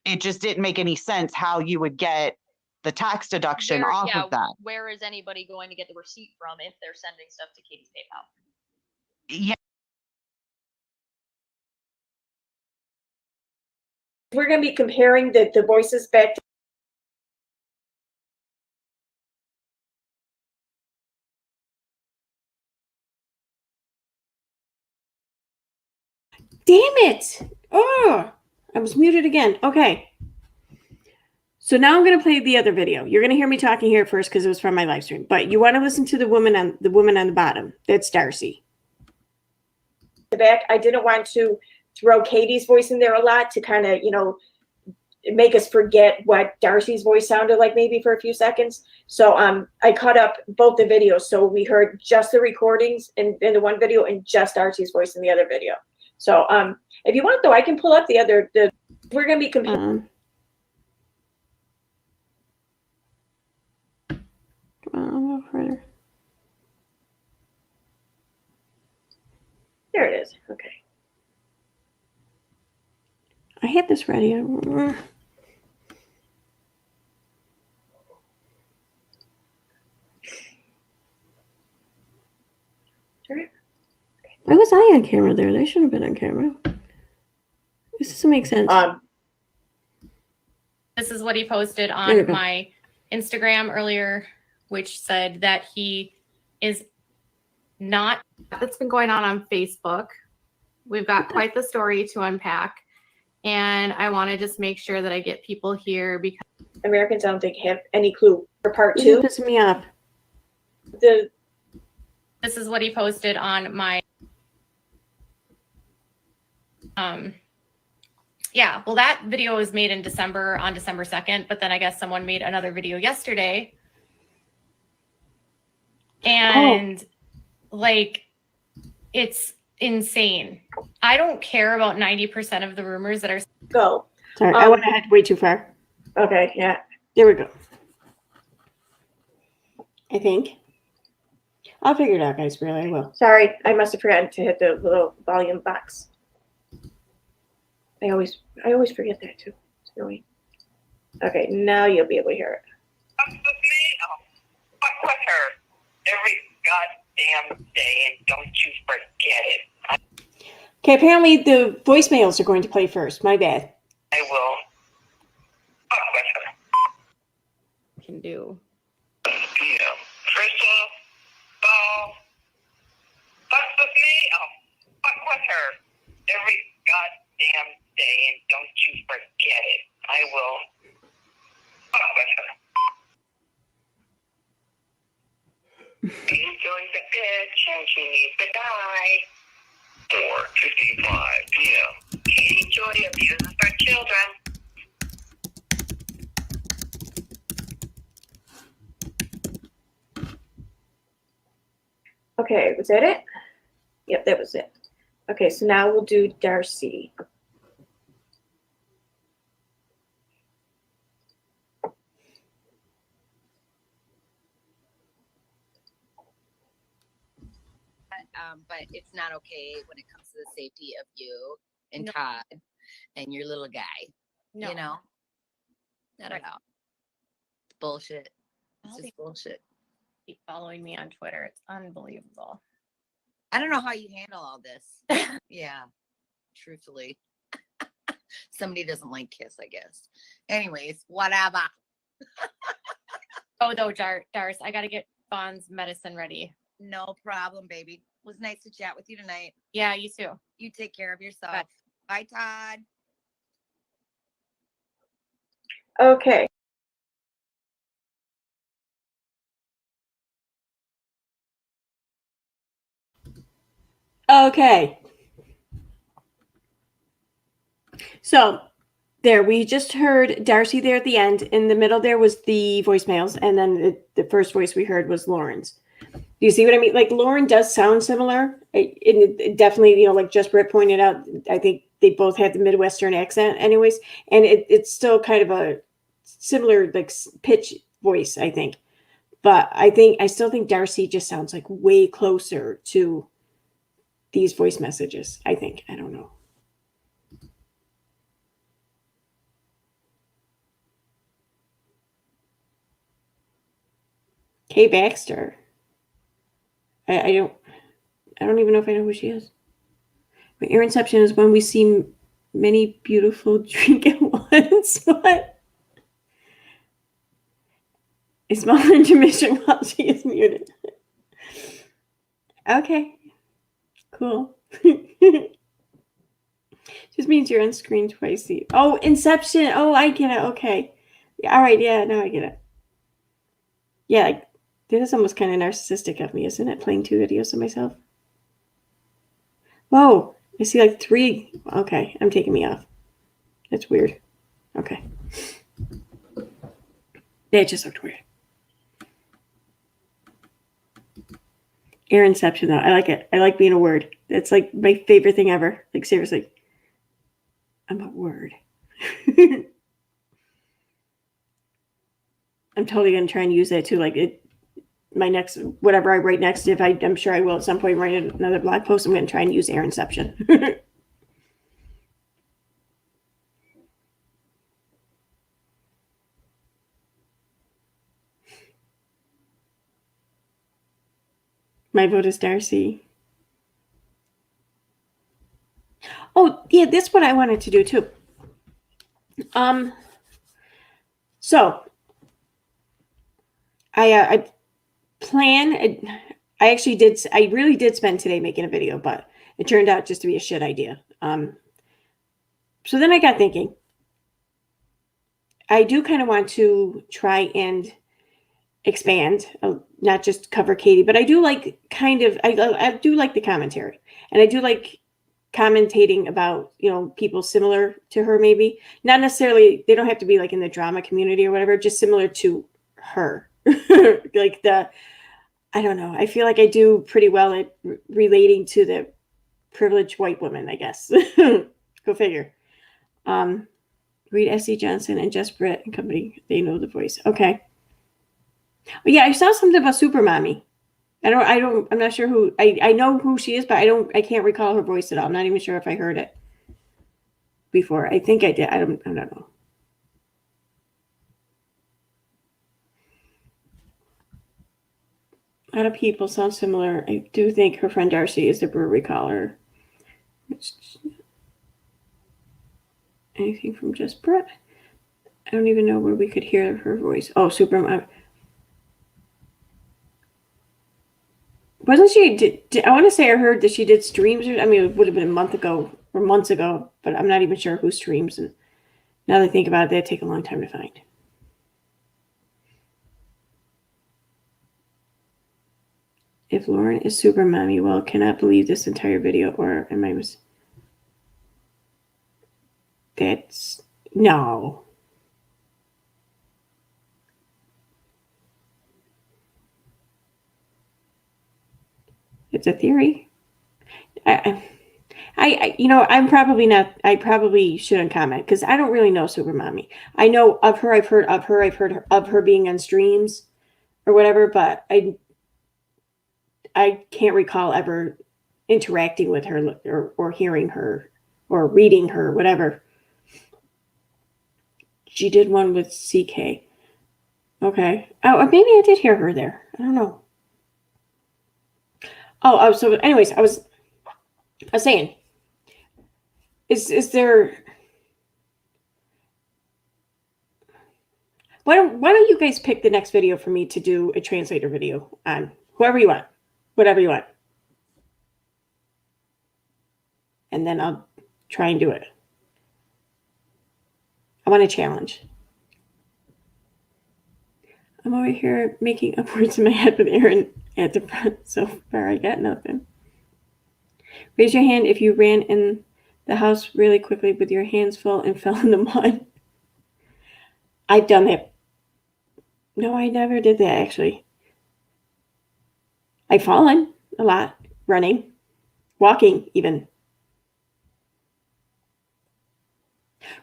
it just didn't make any sense how you would get the tax deduction off of that. Where is anybody going to get the receipt from if they're sending stuff to Katie's PayPal? Yeah. We're going to be comparing the voices back to damn it. Oh, I was muted again. Okay. So now I'm going to play the other video. You're going to hear me talking here first because it was from my live stream. But you want to listen to the woman on the bottom. That's Darcy. The back. I didn't want to throw Katie's voice in there a lot to kind of, make us forget what Darcy's voice sounded like maybe for a few seconds. So I cut up both the videos. So we heard just the recordings in the one video and just Darcy's voice in the other video. So if you want though, I can pull up we're going to be comparing. There it is. Okay. I had this ready. Why was I on camera there? They shouldn't have been on camera. This doesn't make sense. This is what he posted on my Instagram earlier, which said that he is not. That's been going on Facebook. We've got quite the story to unpack. And I want to just make sure that I get people here because Americans, I don't think, have any clue for part two. This pissing me off. This is what he posted on my. Yeah, well, that video was made in December, on December 2nd, but then I guess someone made another video yesterday. And like, it's insane. I don't care about 90% of the rumors that are. Go. Sorry, I went ahead way too far. Okay, yeah. There we go. I think. I'll figure it out, guys. Really, I will. Sorry, I must have forgotten to hit the little volume box. I always forget that too. It's annoying. Okay, now you'll be able to hear it. Fuck with me? Oh, fuck with her every goddamn day, and don't you forget it. Okay, apparently the voicemails are going to play first. My bad. I will. Fuck with her. Can do. Yeah. Crystal, Ball, fuck with me? Oh, fuck with her every goddamn day, and don't you forget it. I will. Fuck with her. She's going to bitch and she needs to die. 4:55 p.m. Katie Joy abuses her children. Okay, was that it? Yep, that was it. Okay, so now we'll do Darcy. but it's not okay when it comes to the safety of you and No. Todd and your little guy. No. You know, not Right. at all. It's bullshit. It's All just bullshit. keep following me on Twitter. It's unbelievable. I don't know how you handle all this. Yeah, truthfully. Somebody doesn't like Kiss, I guess. Anyways, whatever. Oh, though, Darce, I got to get Fawn's medicine ready. No problem, baby. It was nice to chat with you tonight. Yeah, you too. You take care of yourself. Bye. Bye, Todd. Okay. Okay. So there, we just heard Darcy there at the end. In the middle there was the voicemails, and then the first voice we heard was Lauren's. Do you see what I mean? Like, Lauren does sound similar. It definitely, you know, like just Britt pointed out, I think they both had the Midwestern accent anyways. And it's still kind of a similar, like, pitch voice, I think. But I still think Darcy just sounds like way closer to these voice messages, I think. I don't know. Kay Baxter. I don't even know if I know who she is. But erinception is when we see many beautiful drink at once. What? A small intermission while she is muted. Okay. Cool. Just means you're on screen twice. Oh, Inception. Oh, I get it. Okay. Yeah, all right. Yeah, now I get it. Yeah, that is almost kind of narcissistic of me, isn't it? Playing 2 videos of myself. Whoa. I see like 3. Okay, I'm taking me off. That's weird. Okay. That just looked weird. Erinception, though. I like it. I like being a word. That's like my favorite thing ever. Like, seriously. I'm a word. I'm totally going to try and use that too. Like, my next, whatever I write next, I'm sure I will at some point write another blog post, I'm going to try and use erinception. My vote is Darcy. Oh, yeah, that's what I wanted to do too. So I really did spend today making a video, but it turned out just to be a shit idea. So then I got thinking, I do kind of want to try and expand, not just cover Katie, but I do like I do like the commentary, and I do like commentating about, you know, people similar to her, maybe not necessarily, they don't have to be like in the drama community or whatever, just similar to her. Like I don't know, I feel like I do pretty well at relating to the privileged white woman, I guess. Go figure. Read S.C. Johnson and Just Britt and company, they know the voice. Okay. Well, yeah, I saw something about Super Mommy. I'm not sure who, I know who she is, but I can't recall her voice at all. I'm not even sure if I heard it before. I think I did. I don't know. A lot of people sound similar. I do think her friend Darcy is the brewery caller. Anything from Just Brett? I don't even know where we could hear her voice. Oh, Super Mommy. Wasn't she? I want to say I heard that she did streams. I mean, it would have been a month ago or months ago, but I'm not even sure who streams. And now that I think about it, they take a long time to find. If Lauren is Super Mommy, well, cannot believe this entire video, or am I That's no. It's a theory. You know, I'm probably not. I probably shouldn't comment because I don't really know Super Mommy. I know of her. I've heard of her. I've heard of her being on streams or whatever, but I can't recall ever interacting with her or hearing her or reading her, whatever. She did one with CK. Okay. Oh, maybe I did hear her there. I don't know. Oh, so anyways, I was saying, is there, why don't you guys pick the next video for me to do a translator video on whoever you want, whatever you want. And then I'll try and do it. I want a challenge. I'm over here making up words in my head with Erin at the front. So far, I got nothing. Raise your hand if you ran in the house really quickly with your hands full and fell in the mud. I've done that. No, I never did that, actually. I've fallen a lot, running, walking even.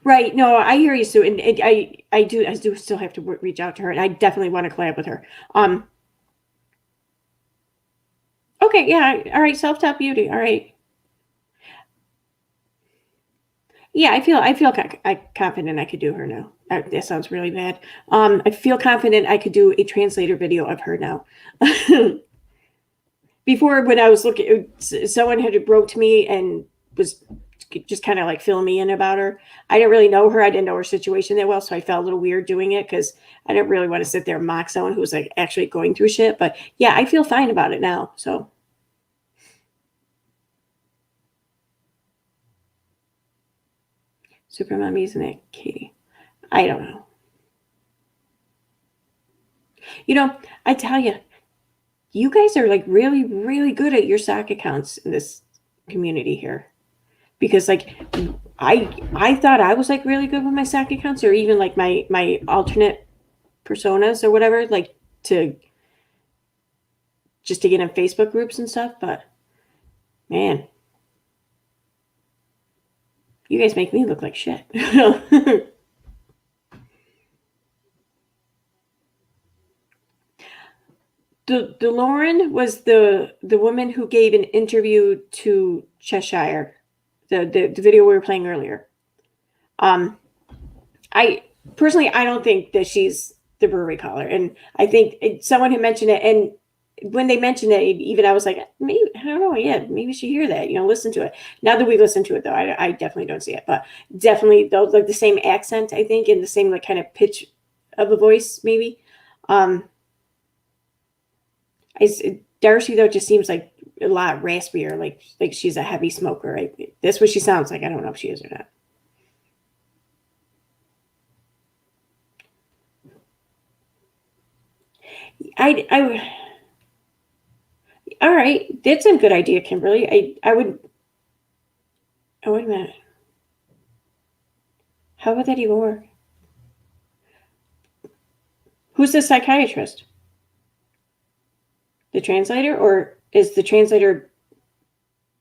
Right. No, I hear you, Sue. And I do still have to reach out to her, and I definitely want to collab with her. Okay. Yeah. All right. Self-taught beauty. All right. Yeah. I feel confident I could do her now. That sounds really bad. I feel confident I could do a translator video of her now. Before, when I was looking, someone had wrote to me and was just kind of like filling me in about her. I didn't really know her. I didn't know her situation that well. So I felt a little weird doing it because I didn't really want to sit there and mock someone who's like actually going through shit. But yeah, I feel fine about it now. So. Super Mommy, isn't it, Katie? I don't know. You know, I tell you, you guys are like really, really good at your sock accounts in this community here. Because like I thought I was like really good with my sock accounts, or even like my alternate personas or whatever, like to get in Facebook groups and stuff. But man, you guys make me look like shit. The Lauren was the woman who gave an interview to Cheshire, the video we were playing earlier. I personally, I don't think that she's the brewery caller, and I think someone had mentioned it, and when they mentioned it, even I was like, maybe, I don't know, yeah, maybe you should hear that, listen to it. Now that we listened to it, though, I definitely don't see it, but definitely those like the same accent, I think, and the same like kind of pitch of the voice, maybe. Darcy, though, just seems like a lot raspier, like she's a heavy smoker. Right? That's what she sounds like. I don't know if she is or not. All right, that's a good idea, Kimberly. I would. Oh, wait a minute. How would that even work? Who's the psychiatrist? The translator, or is the translator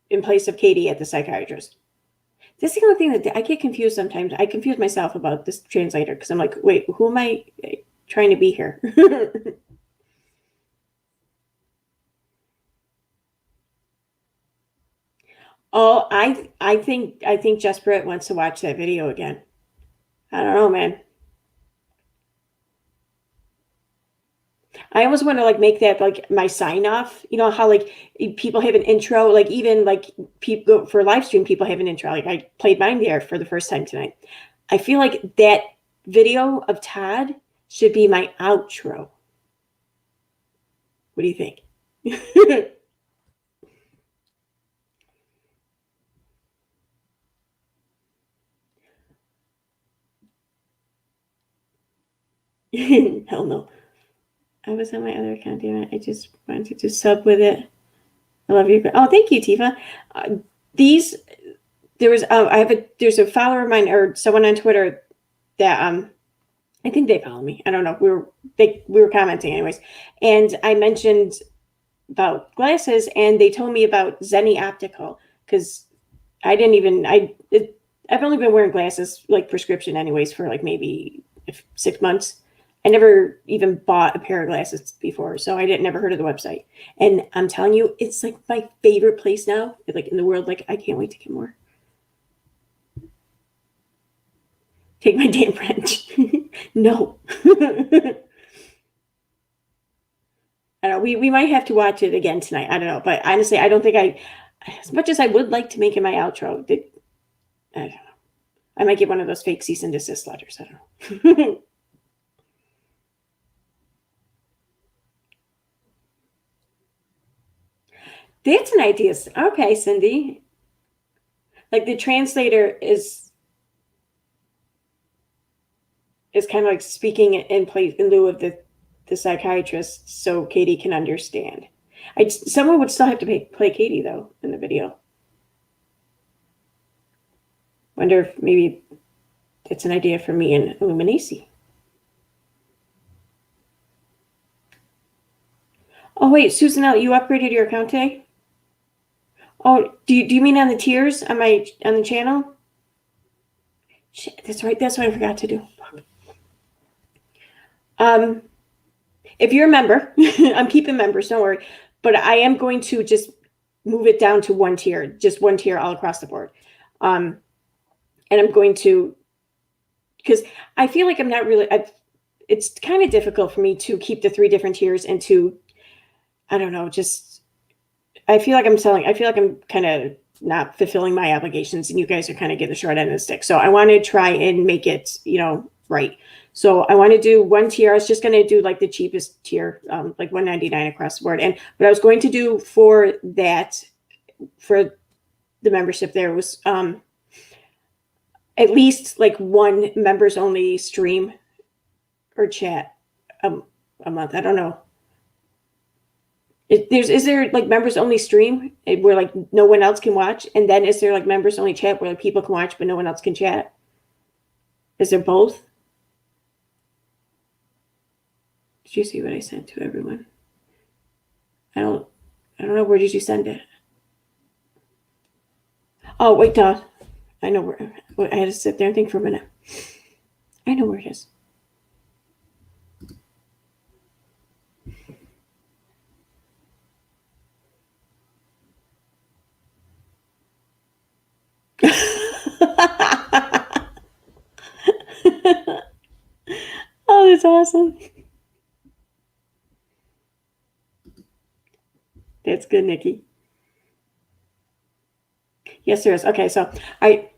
in place of Katie at the psychiatrist? This is the only thing that I get confused sometimes. I confuse myself about this translator because I'm like, wait, who am I trying to be here? Oh, I think Jess Britt wants to watch that video again. I don't know, man. I almost want to like make that like my sign off. You know how like people have an intro, like even like people for live stream, people have an intro. Like I played mine there for the first time tonight. I feel like that video of Todd should be my outro. What do you think? Hell no. I was on my other account, damn it. I just wanted to sub with it. I love you. Oh, thank you, Tifa. There's a follower of mine or someone on Twitter that I think they follow me. I don't know. We were commenting anyways, and I mentioned about glasses, and they told me about Zenny Optical because I've only been wearing glasses like prescription anyways for like maybe 6 months. I never even bought a pair of glasses before, so I never heard of the website. And I'm telling you, it's like my favorite place now, like in the world. Like I can't wait to get more. Take my damn French. No. I don't know. We might have to watch it again tonight. I don't know, but honestly, I don't think as much as I would like to make it my outro, I don't know. I might get one of those fake cease and desist letters. I don't know. That's an idea. Okay, Cindy. Like the translator is kind of like speaking in lieu of the psychiatrist, so Katie can understand. Someone would still have to play Katie though in the video. Wonder if maybe it's an idea for me and Illuminacy. Oh wait, Susan L, you upgraded your account today? Oh, do you mean on the tiers on the channel? Shit, that's right. That's what I forgot to do. If you're a member, I'm keeping members, don't worry. But I am going to just move it down to one tier, just one tier all across the board. And I'm going to, because I feel like I'm not really, it's kind of difficult for me to keep the 3 different tiers and to, I don't know, just, I feel like I'm kind of not fulfilling my obligations and you guys are kind of getting the short end of the stick. So I want to try and make it, right. So I want to do one tier. I was just going to do like the cheapest tier, like $1.99 across the board. And what I was going to do for that, for the membership there was at least like one members only stream or chat a month. I don't know. Is there like members only stream where like no one else can watch? And then is there like members only chat where like people can watch but no one else can chat? Is there both? Did you see what I sent to everyone? I don't know. Where did you send it? Oh, wait, duh. I know where. I had to sit there and think for a minute. I know where it is. Oh, that's awesome. That's good, Nikki. Yes, there is. Okay, so I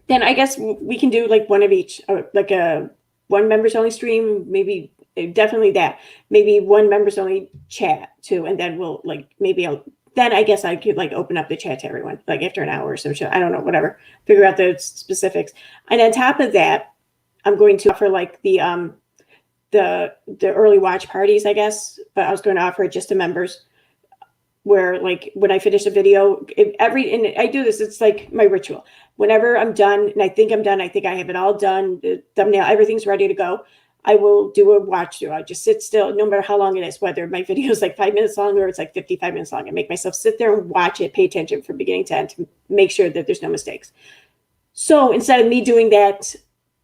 guess we can do like one of each, or like a one members only stream, maybe definitely that, maybe one members only chat too, and then we'll like then I guess I could like open up the chat to everyone like after an hour or so. I don't know, whatever. Figure out the specifics, and on top of that, I'm going to offer like the early watch parties, I guess, but I was going to offer it just to members. Where like when I finish a video, and I do this, it's like my ritual. Whenever I'm done, and I think I'm done, I think I have it all done, the thumbnail, everything's ready to go, I will do a watch through. I just sit still, no matter how long it is, whether my video is like 5 minutes long or it's like 55 minutes long. I make myself sit there and watch it, pay attention from beginning to end to make sure that there's no mistakes. So instead of me doing that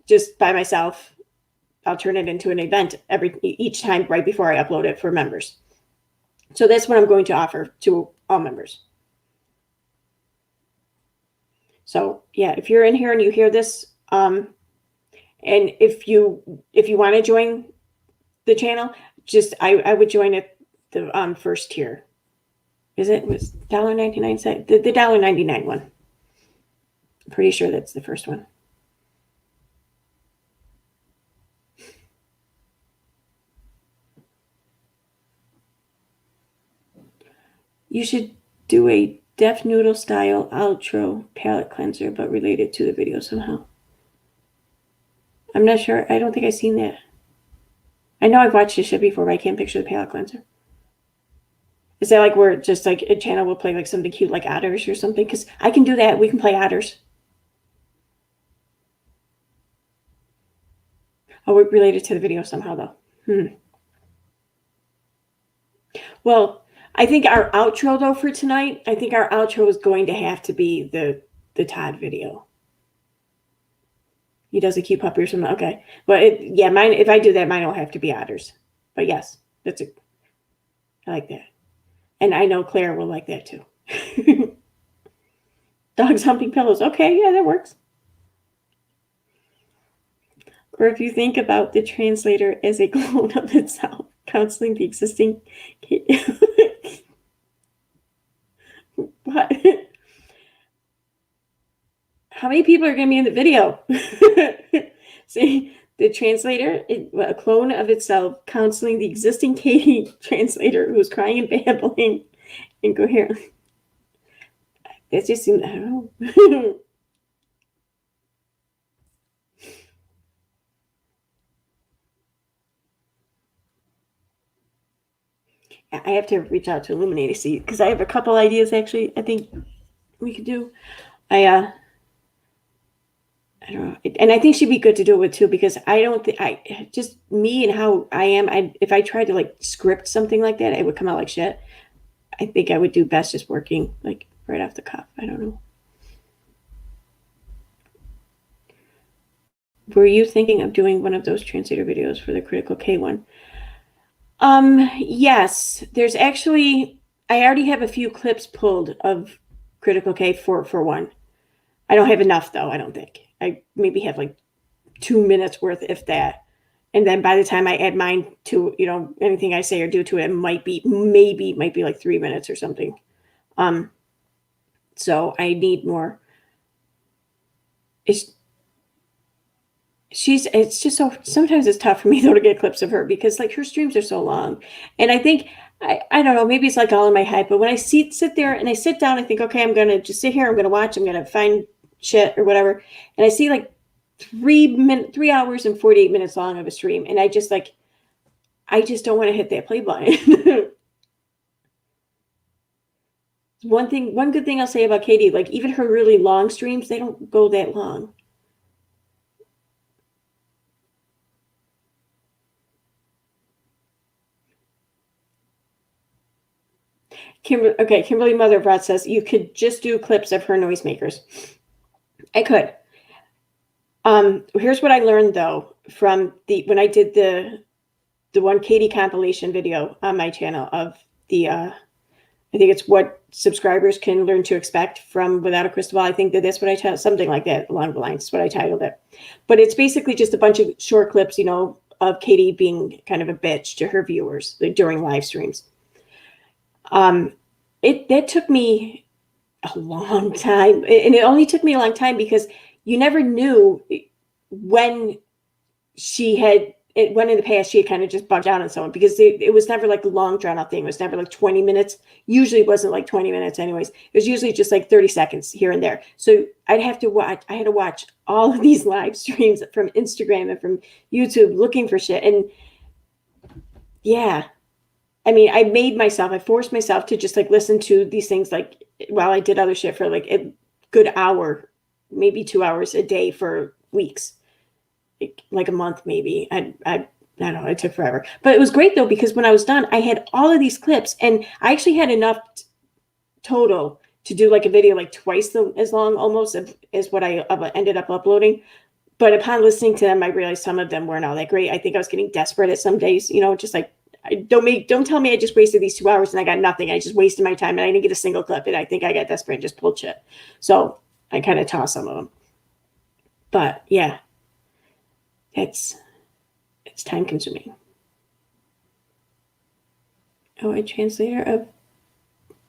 just by myself, I'll turn it into an event each time right before I upload it for members. So that's what I'm going to offer to all members. So yeah, if you're in here and you hear this, and if you want to join the channel, just I would join at the first tier. Was $1.99? The $1.99 one. I'm pretty sure that's the first one. You should do a Deaf Noodle style outro palette cleanser, but related to the video somehow. I'm not sure. I don't think I've seen that. I know I've watched this shit before, but I can't picture the palette cleanser. Is that like where just like a channel will play like something cute like otters or something? Because I can do that. We can play otters. Oh, we're related to the video somehow though. Well, I think our outro though for tonight, I think our outro is going to have to be the Todd video. He does a cute puppy or something. Okay. But yeah, mine, if I do that, mine will have to be otters. But yes, I like that. And I know Claire will like that too. Dogs humping pillows. Okay, yeah, that works. Or if you think about the translator as a clone of itself, counseling the existing. What? How many people are going to be in the video? See, the translator, a clone of itself, counseling the existing Katie translator who's crying and babbling incoherently. That just seems, I don't know. I have to reach out to Illuminate to see, because I have a couple ideas actually I think we could do. I don't know, and I think she'd be good to do it with too, because I don't think just me and how I am. If I tried to like script something like that, it would come out like shit. I think I would do best just working like right off the cuff. I don't know. Were you thinking of doing one of those translator videos for the Critical K one? Yes. There's actually, I already have a few clips pulled of Critical K for one. I don't have enough though, I don't think. I maybe have like 2 minutes worth, if that. And then by the time I add mine to, anything I say or do to it, might be like 3 minutes or something. So I need more. It's just so, sometimes it's tough for me though to get clips of her, because like her streams are so long. And I think, I don't know, maybe it's like all in my head, but when I sit there and I sit down, I think, okay, I'm going to just sit here. I'm going to watch, I'm going to find shit or whatever. And I see like 3 hours and 48 minutes long of a stream. And I just don't want to hit that play button. One good thing I'll say about Katie, like even her really long streams, they don't go that long. Kimberly Motherbrat says you could just do clips of her noisemakers. I could. Here's what I learned though from when I did the one Katie compilation video on my channel of the I think it's what subscribers can learn to expect from Without a Crystal Ball. I think that's what I titled, something like that along the lines. Is what I titled it. But it's basically just a bunch of short clips, of Katie being kind of a bitch to her viewers during live streams. That took me a long time, and it only took me a long time because you never knew when when in the past she had kind of just bugged out on someone, because it was never like a long drawn out thing. It was never like 20 minutes. Usually it wasn't like 20 minutes anyways. It was usually just like 30 seconds here and there. So I had to watch all of these live streams from Instagram and from YouTube looking for shit. And yeah, I mean, I forced myself to just like listen to these things like while I did other shit for like a good hour, maybe 2 hours a day for weeks, like a month, maybe. I don't know, it took forever, but it was great though, because when I was done, I had all of these clips and I actually had enough total to do like a video like twice as long almost as what I ended up uploading. But upon listening to them, I realized some of them weren't all that great. I think I was getting desperate at some days, just like, don't tell me I just wasted these 2 hours and I got nothing. I just wasted my time and I didn't get a single clip. And I think I got desperate and just pulled shit. So I kind of tossed some of them. But yeah, it's time consuming. Oh, a translator of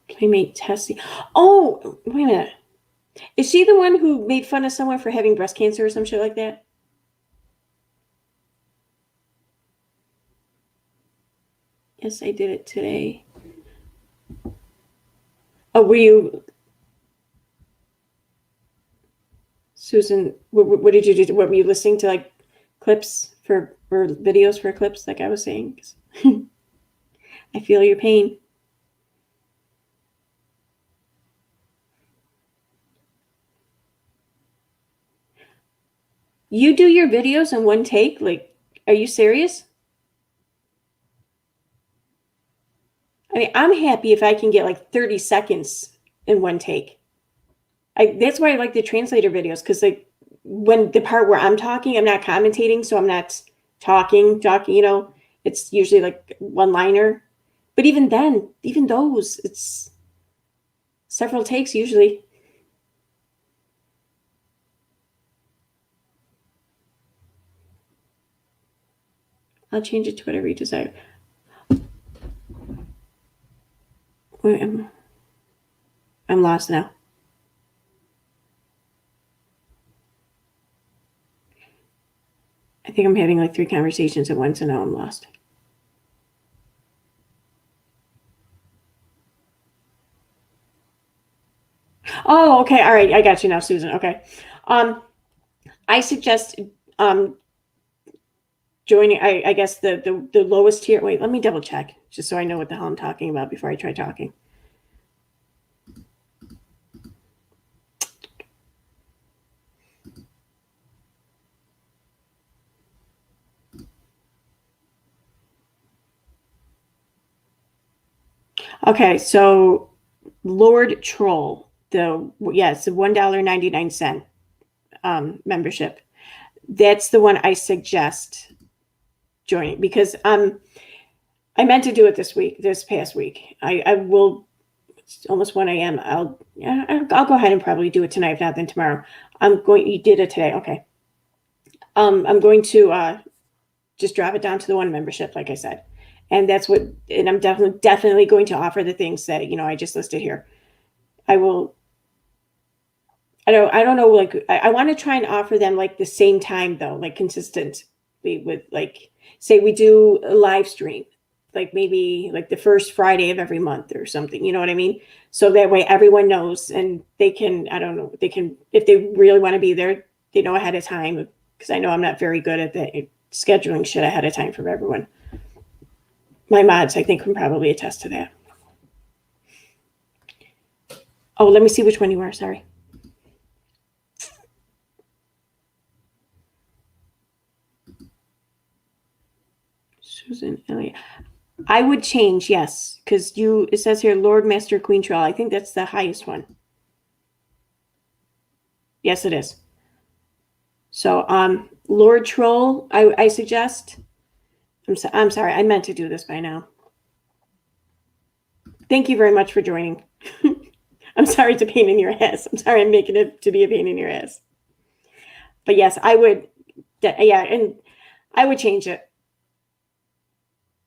Playmate Tessie. Oh, wait a minute. Is she the one who made fun of someone for having breast cancer or some shit like that? Yes, I did it today. Oh, were you, Susan? What did you do? What were you listening to, like clips or videos for clips, like I was saying? I feel your pain. You do your videos in one take? Like, are you serious? I mean, I'm happy if I can get like 30 seconds in one take. That's why I like the translator videos, because like when the part where I'm talking, I'm not commentating, so I'm not talking, you know, it's usually like one liner. But even then, even those, it's several takes usually. I'll change it to whatever you desire. Wait, I'm lost now. I think I'm having like 3 conversations at once and now I'm lost. Oh, okay. All right. I got you now, Susan. Okay. I suggest joining, I guess the lowest tier. Wait, let me double check just so I know what the hell I'm talking about before I try talking. Okay, so Lord Troll, it's the $1.99 membership. That's the one I suggest joining because I meant to do it this past week. I will. It's almost 1 a.m. I'll go ahead and probably do it tonight, if not then tomorrow. You did it today, okay? I'm going to just drop it down to the one membership, like I said, and I'm definitely going to offer the things that I just listed here. I will. I don't know. Like I want to try and offer them like the same time though, like consistently with like say we do a live stream, like maybe like the first Friday of every month or something. You know what I mean? So that way everyone knows and they can. I don't know. They can if they really want to be there, they know ahead of time because I know I'm not very good at the scheduling shit ahead of time for everyone. My mods, I think, can probably attest to that. Oh, let me see which one you are. Sorry. Susan Elliott. I would change, yes, because it says here Lord Master Queen Troll. I think that's the highest one. Yes, it is. So, Lord Troll, I suggest. I'm sorry, I meant to do this by now. Thank you very much for joining. I'm sorry it's a pain in your ass. I'm sorry I'm making it to be a pain in your ass. But yes, I would. Yeah, and I would change it.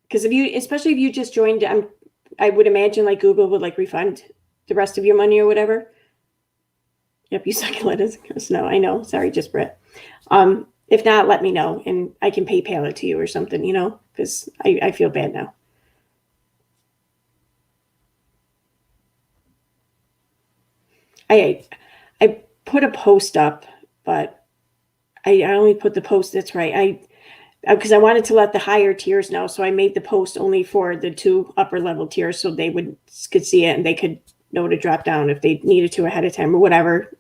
Because especially if you just joined, I would imagine like Google would like refund the rest of your money or whatever. Yep, you suck at lettuce. No, I know. Sorry, just Brett. If not, let me know and I can PayPal it to you or something, because I feel bad now. I put a post up, but I only put the post. That's right. Because I wanted to let the higher tiers know. So I made the post only for the 2 upper level tiers so they could see it and they could know to drop down if they needed to ahead of time or whatever.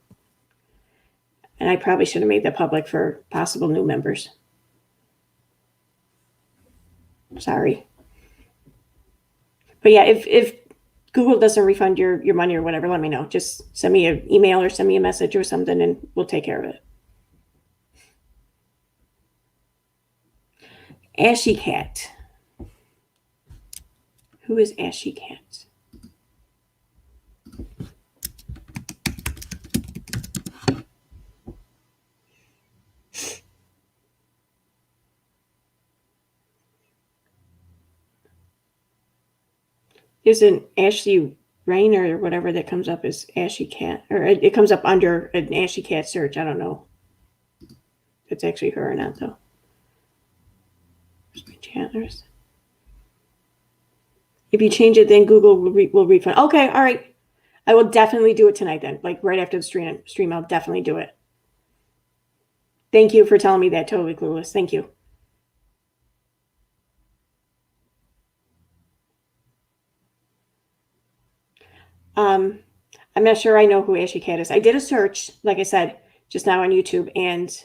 And I probably should have made that public for possible new members. Sorry. But yeah, if Google doesn't refund your money or whatever, let me know. Just send me an email or send me a message or something and we'll take care of it. Ashy Cat. Who is Ashy Cat? There's an Ashley Rainer or whatever that comes up as Ashy Cat, or it comes up under an Ashy Cat search. I don't know if it's actually her or not, though. Chandler's. If you change it, then Google will refund. Okay, all right. I will definitely do it tonight then. Like right after the stream, I'll definitely do it. Thank you for telling me that. Totally clueless. Thank you. I'm not sure I know who Ashy Cat is. I did a search, like I said, just now on YouTube, and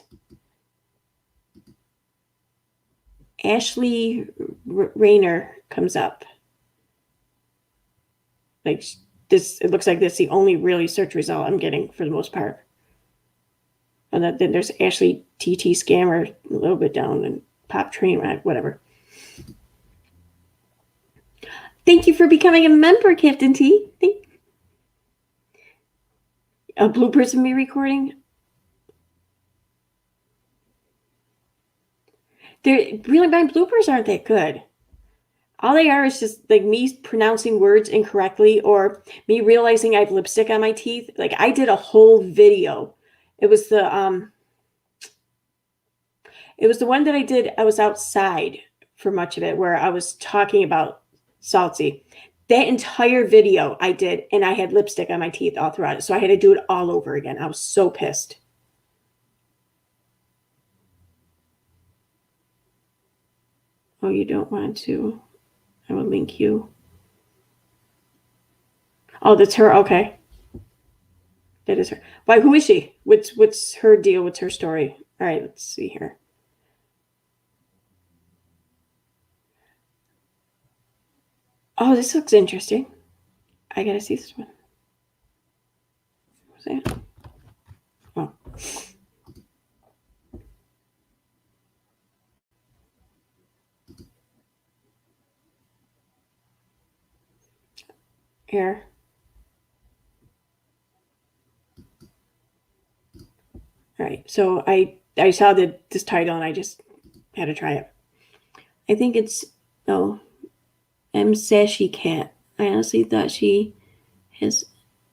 Ashley Rayner comes up. Like this, it looks like that's the only really search result I'm getting for the most part. And then there's Ashley TT Scammer a little bit down and Pop Trainwreck, whatever. Thank you for becoming a member, Captain T. A bloopers of me recording. Really, my bloopers aren't that good. All they are is just like me pronouncing words incorrectly or me realizing I have lipstick on my teeth. Like I did a whole video. It was the one that I did. I was outside for much of it where I was talking about Salty. That entire video I did, and I had lipstick on my teeth all throughout it. So I had to do it all over again. I was so pissed. Oh, you don't want to? I will link you. Oh, that's her. Okay. That is her. Why, who is she? What's her deal? What's her story? All right, let's see here. Oh, this looks interesting. I gotta see this one. What's that? Oh. Here. All right, so I saw this title and I just had to try it. I think it's M Sashi Cat. I honestly thought she has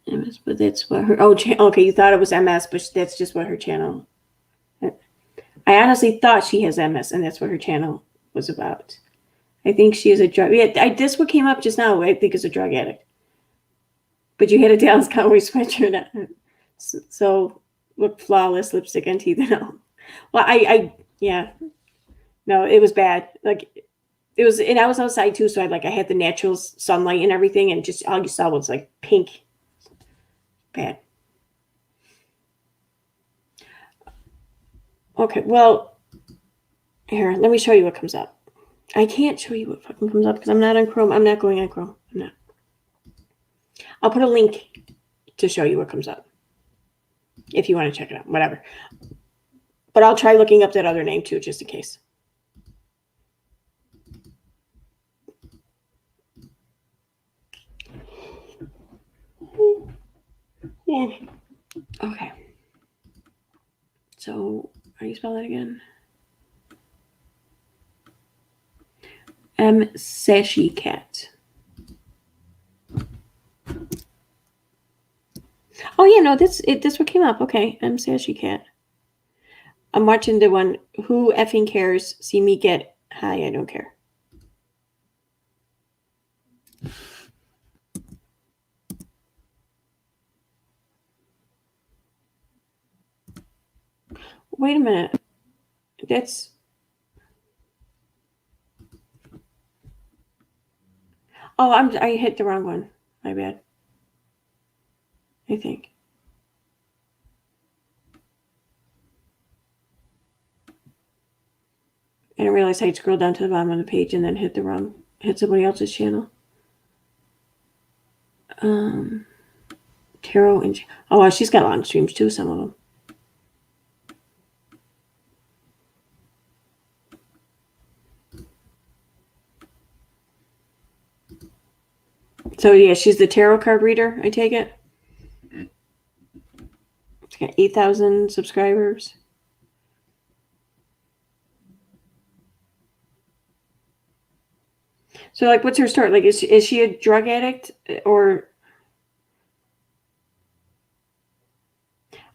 MS, but that's what her okay, you thought it was MS, but that's just what her channel. I honestly thought she has MS, and that's what her channel was about. I think she is a drug. Yeah, this what came up just now. I think is a drug addict. But you had a Dallas Cowboys sweatshirt. So look flawless, lipstick and teeth and all. Well, yeah. No, it was bad. Like it was, and I was outside too, so I had the natural sunlight and everything, and just all you saw was like pink. Bad. Okay, well, here, let me show you what comes up. I can't show you what fucking comes up because I'm not on Chrome. I'm not going on Chrome. I'm not. I'll put a link to show you what comes up if you want to check it out, whatever. But I'll try looking up that other name too, just in case. Yeah. Okay. So, how do you spell that again? M Sashi Cat. Oh yeah, no, this what came up. Okay, M Sashi Cat. I'm watching the one. Who effing cares? See me get high. I don't care. Wait a minute. That's. Oh, I hit the wrong one. My bad. I think. I didn't realize I'd scroll down to the bottom of the page and then hit somebody else's channel. Tarot and oh, she's got long streams too. Some of them. So yeah, she's the tarot card reader. I take it. She's got 8,000 subscribers. So like, what's her story? Like, is she a drug addict or?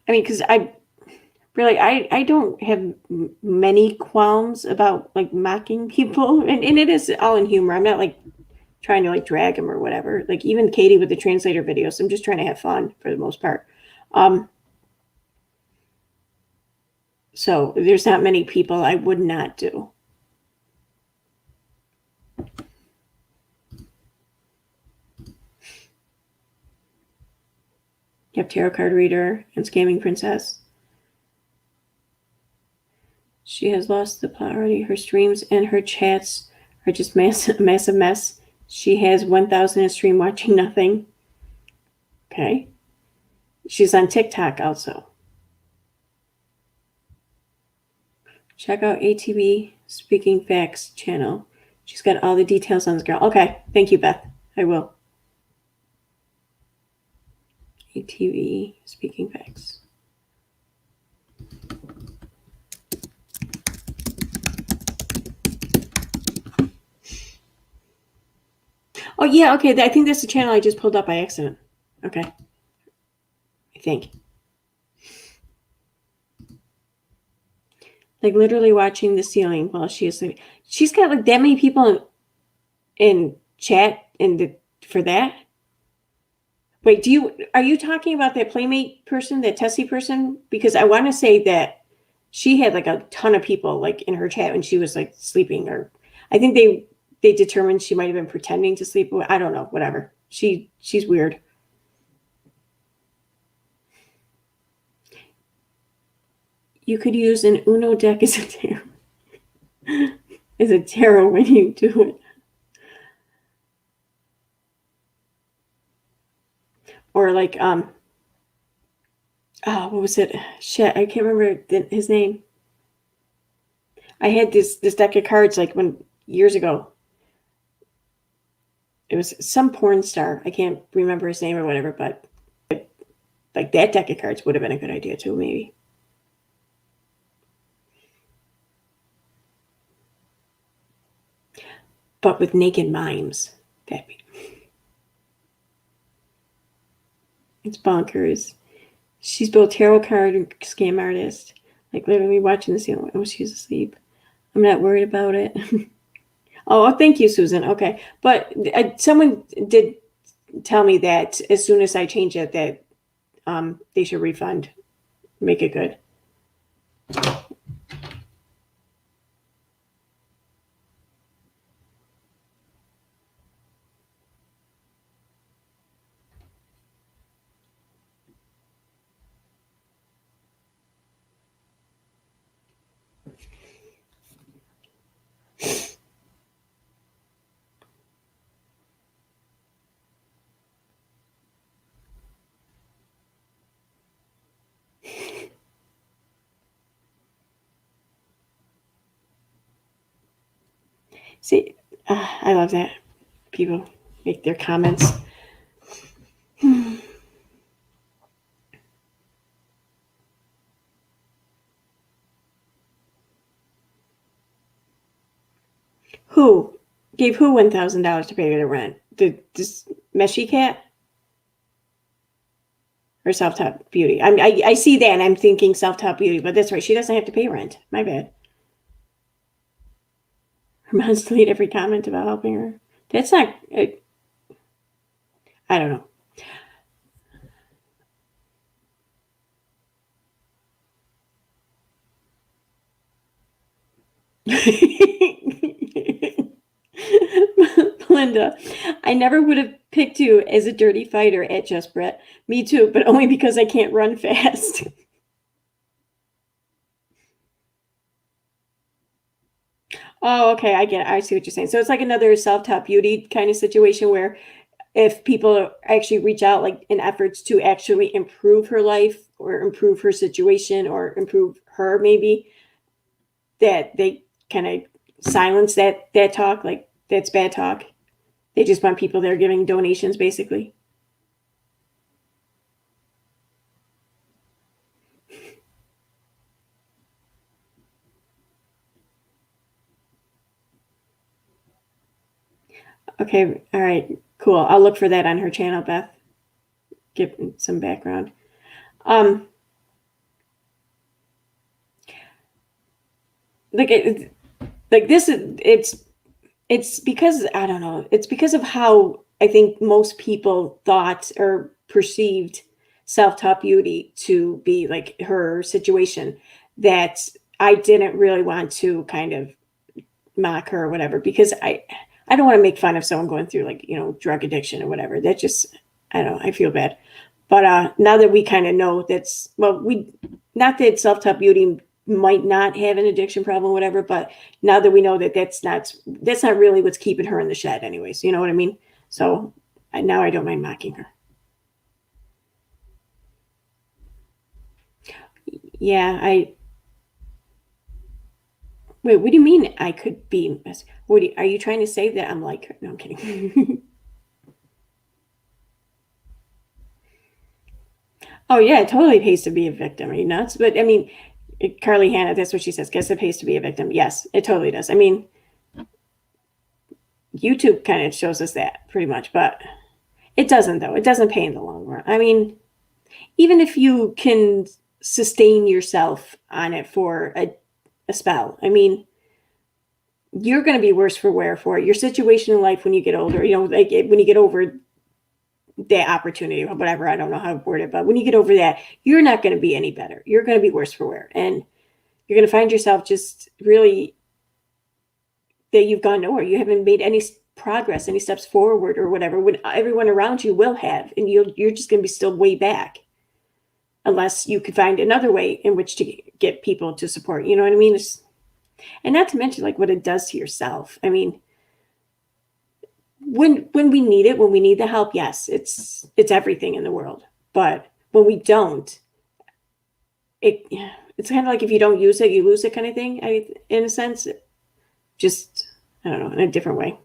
I mean, because I don't have many qualms about like mocking people, and it is all in humor. I'm not like trying to like drag them or whatever. Like even Katie with the translator videos, I'm just trying to have fun for the most part. So there's not many people I would not do. You have tarot card reader and scamming princess. She has lost the plot already. Her streams and her chats are just massive mess. She has 1,000 in stream watching nothing. Okay. She's on TikTok also. Check out ATV Speaking Facts channel. She's got all the details on this girl. Okay, thank you, Beth. I will. ATV Speaking Facts. Oh, yeah, okay. I think that's the channel I just pulled up by accident. Okay. I think. Like literally watching the ceiling while she is like, she's got like that many people in chat for that. Wait, are you talking about that Playmate person, that Tessie person? Because I want to say that she had like a ton of people like in her chat when she was like sleeping, or I think they determined she might have been pretending to sleep. I don't know, whatever. She's weird. You could use an Uno deck as a tarot when you do it. Or like what was it? Shit, I can't remember his name. I had this deck of cards like years ago. It was some porn star. I can't remember his name or whatever, but like that deck of cards would have been a good idea too, maybe. But with naked mimes. It's bonkers. She's both tarot card and scam artist. Like literally watching the scene. Oh, she's asleep. I'm not worried about it. Oh, thank you, Susan. Okay. But someone did tell me that as soon as I change it, that they should refund, make it good. See, I love that people make their comments. Who gave who $1,000 to pay their rent? This Meshy Cat or Self Top Beauty? I see that and I'm thinking Self Top Beauty, but that's right. She doesn't have to pay rent. My bad. Her mom's delete every comment about helping her. That's not. I don't know. Linda, I never would have picked you as a dirty fighter at Just Brett. Me too, but only because I can't run fast. Oh, okay, I get it. I see what you're saying. So it's like another self-taught beauty kind of situation where if people actually reach out like in efforts to actually improve her life or improve her situation or improve her maybe, that they kind of silence that talk, like that's bad talk. They just want people there giving donations basically. Okay, all right, cool. I'll look for that on her channel, Beth. Give some background. Like this is it's because I don't know. It's because of how I think most people thought or perceived self-taught beauty to be like her situation that I didn't really want to kind of mock her or whatever because I don't want to make fun of someone going through like, drug addiction or whatever. That just I don't know, I feel bad. But now that we kind of know not that self-taught beauty might not have an addiction problem or whatever, but now that we know that that's not really what's keeping her in the shed anyways, you know what I mean? So now I don't mind mocking her. Yeah, Wait, what do you mean I could be? Are you trying to say that I'm like her? No, I'm kidding. Oh yeah, it totally pays to be a victim. Are you nuts? But I mean, Carly Hannah, that's what she says. Guess it pays to be a victim. Yes, it totally does. I mean, YouTube kind of shows us that pretty much, but it doesn't though. It doesn't pay in the long run. I mean, even if you can sustain yourself on it for a spell, I mean, you're going to be worse for wear for it. Your situation in life when you get older, you know, like when you get over that opportunity or whatever, I don't know how to word it, but when you get over that, you're not going to be any better. You're going to be worse for wear. And you're going to find yourself just really that you've gone nowhere. You haven't made any progress, any steps forward or whatever, when everyone around you will have, and you're just going to be still way back unless you could find another way in which to get people to support. You know what I mean? And not to mention like what it does to yourself. I mean, when we need it, when we need the help, yes, it's everything in the world. But when we don't, it's kind of like if you don't use it, you lose it kind of thing. In a sense, just I don't know, in a different way.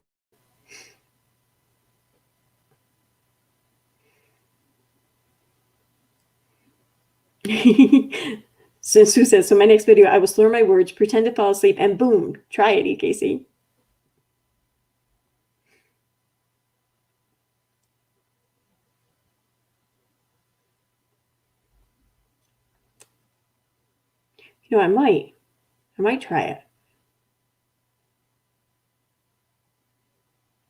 So Sue says, so my next video, I will slur my words, pretend to fall asleep, and boom, try it, EKC. You know, I might try it.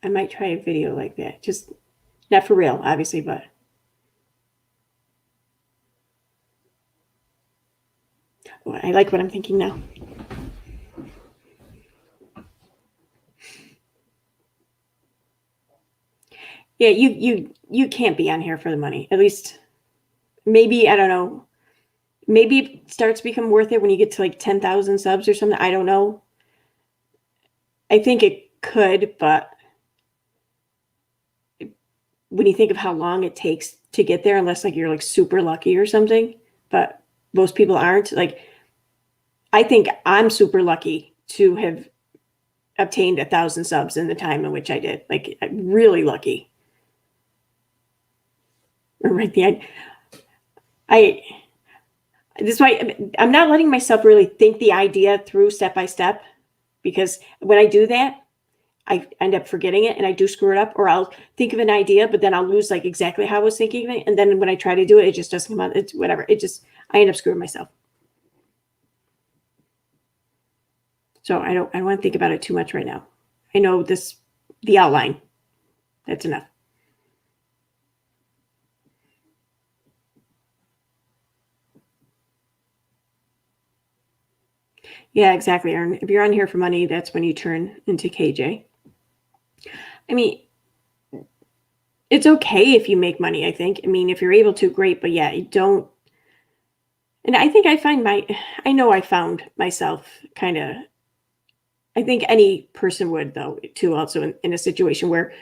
I might try a video like that. Just not for real, obviously, but oh, I like what I'm thinking now. Yeah, you can't be on here for the money. At least maybe, I don't know. Maybe it starts to become worth it when you get to like 10,000 subs or something. I don't know. I think it could, but when you think of how long it takes to get there, unless like you're like super lucky or something, but most people aren't. Like, I think I'm super lucky to have obtained 1,000 subs in the time in which I did. Like, I'm really lucky. Right the end. This is why I'm not letting myself really think the idea through step by step, because when I do that, I end up forgetting it and I do screw it up, or I'll think of an idea, but then I'll lose like exactly how I was thinking of it. And then when I try to do it, it just doesn't come out. It's whatever. I end up screwing myself. So I don't want to think about it too much right now. I know the outline. That's enough. Yeah, exactly, Erin. If you're on here for money, that's when you turn into KJ. I mean, it's okay if you make money, I think. I mean, if you're able to, great. But yeah, you don't. And I think I found myself kind of, I think any person would, though, too, also in a situation where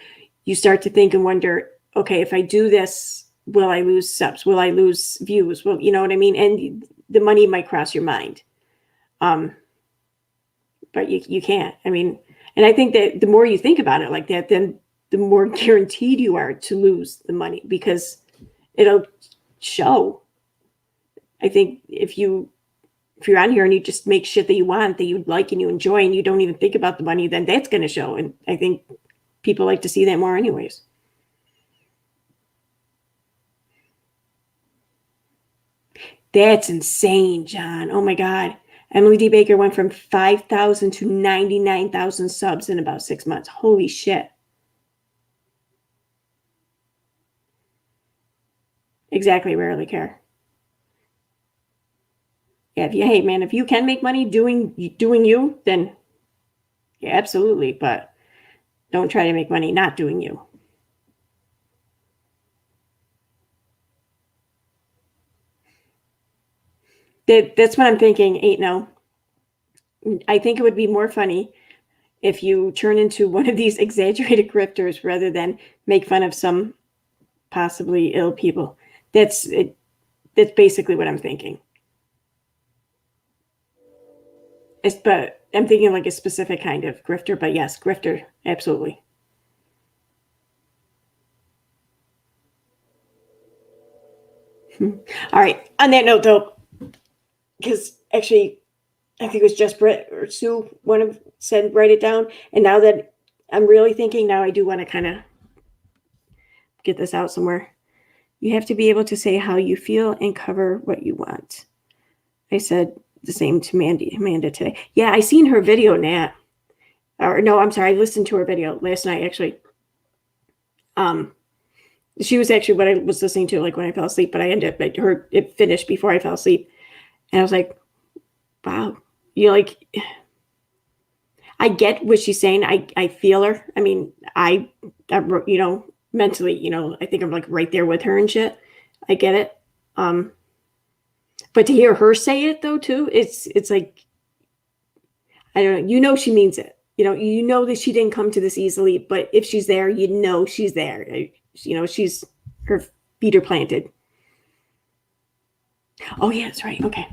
you start to think and wonder, okay, if I do this, will I lose subs? Will I lose views? Well, you know what I mean? And the money might cross your mind. But you can't. I mean, and I think that the more you think about it like that, then the more guaranteed you are to lose the money, because it'll show. I think if you're on here and you just make shit that you want, that you like and you enjoy, and you don't even think about the money, then that's going to show. And I think people like to see that more anyways. That's insane, John. Oh my God. Emily D. Baker went from 5,000 to 99,000 subs in about 6 months. Holy shit. Exactly. Rarely care. Yeah. Hey, man, if you can make money doing you, then yeah, absolutely. But don't try to make money not doing you. That's what I'm thinking. No. I think it would be more funny if you turn into one of these exaggerated grifters rather than make fun of some possibly ill people. That's basically what I'm thinking. but I'm thinking like a specific kind of grifter, but yes, grifter, absolutely. All right. On that note, though, because actually, I think it was just Britt or Sue, one of said write it down. And now that I'm really thinking, now I do want to kind of get this out somewhere. You have to be able to say how you feel and cover what you want. I said the same to Amanda today. Yeah, I seen her video, Nat. Or no, I'm sorry, I listened to her video last night, actually. She was actually what I was listening to, like when I fell asleep, but I ended up, it finished before I fell asleep. And I was like, wow, you like, I get what she's saying. I feel her. I mean, I you know, mentally, you know, I think I'm like right there with her and shit. I get it. But to hear her say it though, too, it's like, I don't know, you know, she means it. You know that she didn't come to this easily, but if she's there, you know, she's there. You know, her feet are planted. Oh yeah, that's right. Okay.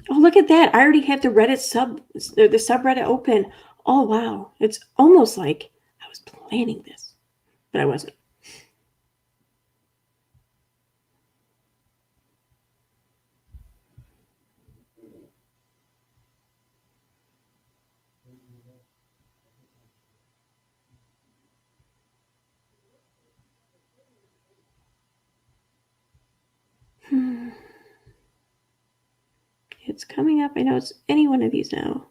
Oh, look at that. I already have the Reddit the subreddit open. Oh, wow. It's almost like I was planning this, but I wasn't. It's coming up. I know it's any one of these now.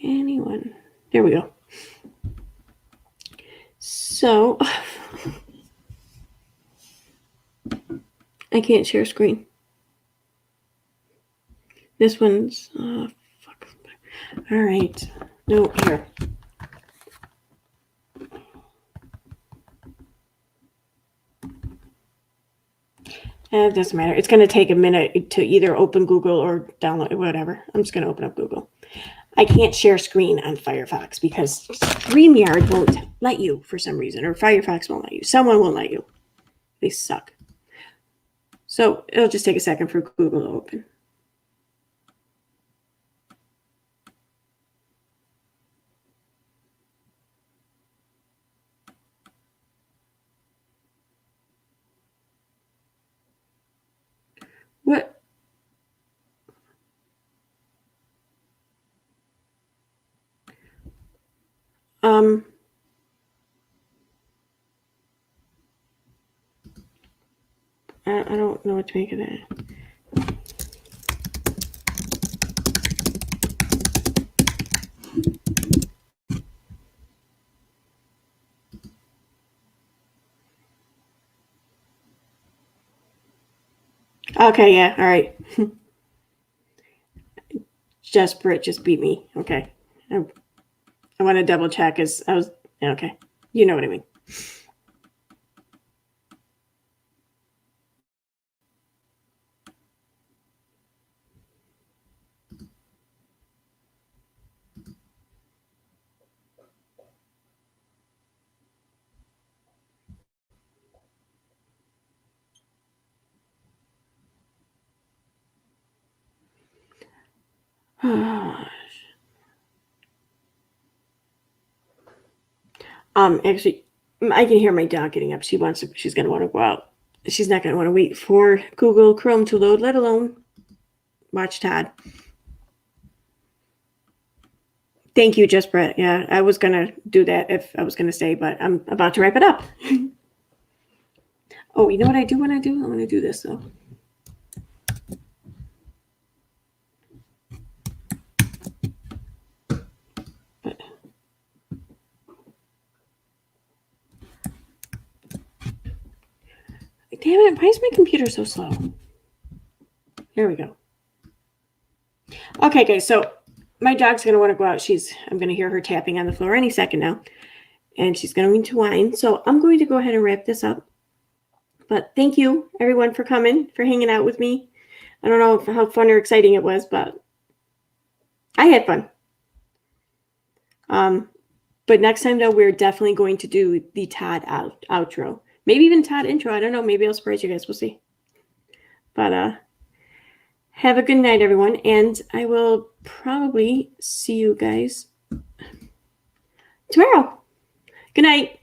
Anyone. There we go. So I can't share screen. This one's fuck. All right. No, here. It doesn't matter. It's going to take a minute to either open Google or download whatever. I'm just going to open up Google. I can't share screen on Firefox because StreamYard won't let you for some reason, or Firefox won't let you. Someone won't let you. They suck. So it'll just take a second for Google to open. What? I don't know what to make of that. Okay, yeah, all right. Britt just beat me. Okay. I want to double check as I was, okay. You know what I mean. Actually, I can hear my dog getting up. She's going to want to go out. She's not going to want to wait for Google Chrome to load, let alone watch Todd. Thank you, Just Brett. Yeah, I was going to do that if I was going to stay, but I'm about to wrap it up. Oh, you know what I do want to do? I want to do this, though. But damn it, why is my computer so slow? Here we go. Okay, guys, so my dog's going to want to go out. I'm going to hear her tapping on the floor any second now. And she's going to whine. So I'm going to go ahead and wrap this up. But thank you, everyone, for coming, for hanging out with me. I don't know how fun or exciting it was, but I had fun. But next time, though, we're definitely going to do the Todd outro. Maybe even Todd intro. I don't know. Maybe I'll surprise you guys. We'll see. But Have a good night, everyone, and I will probably see you guys tomorrow. Good night.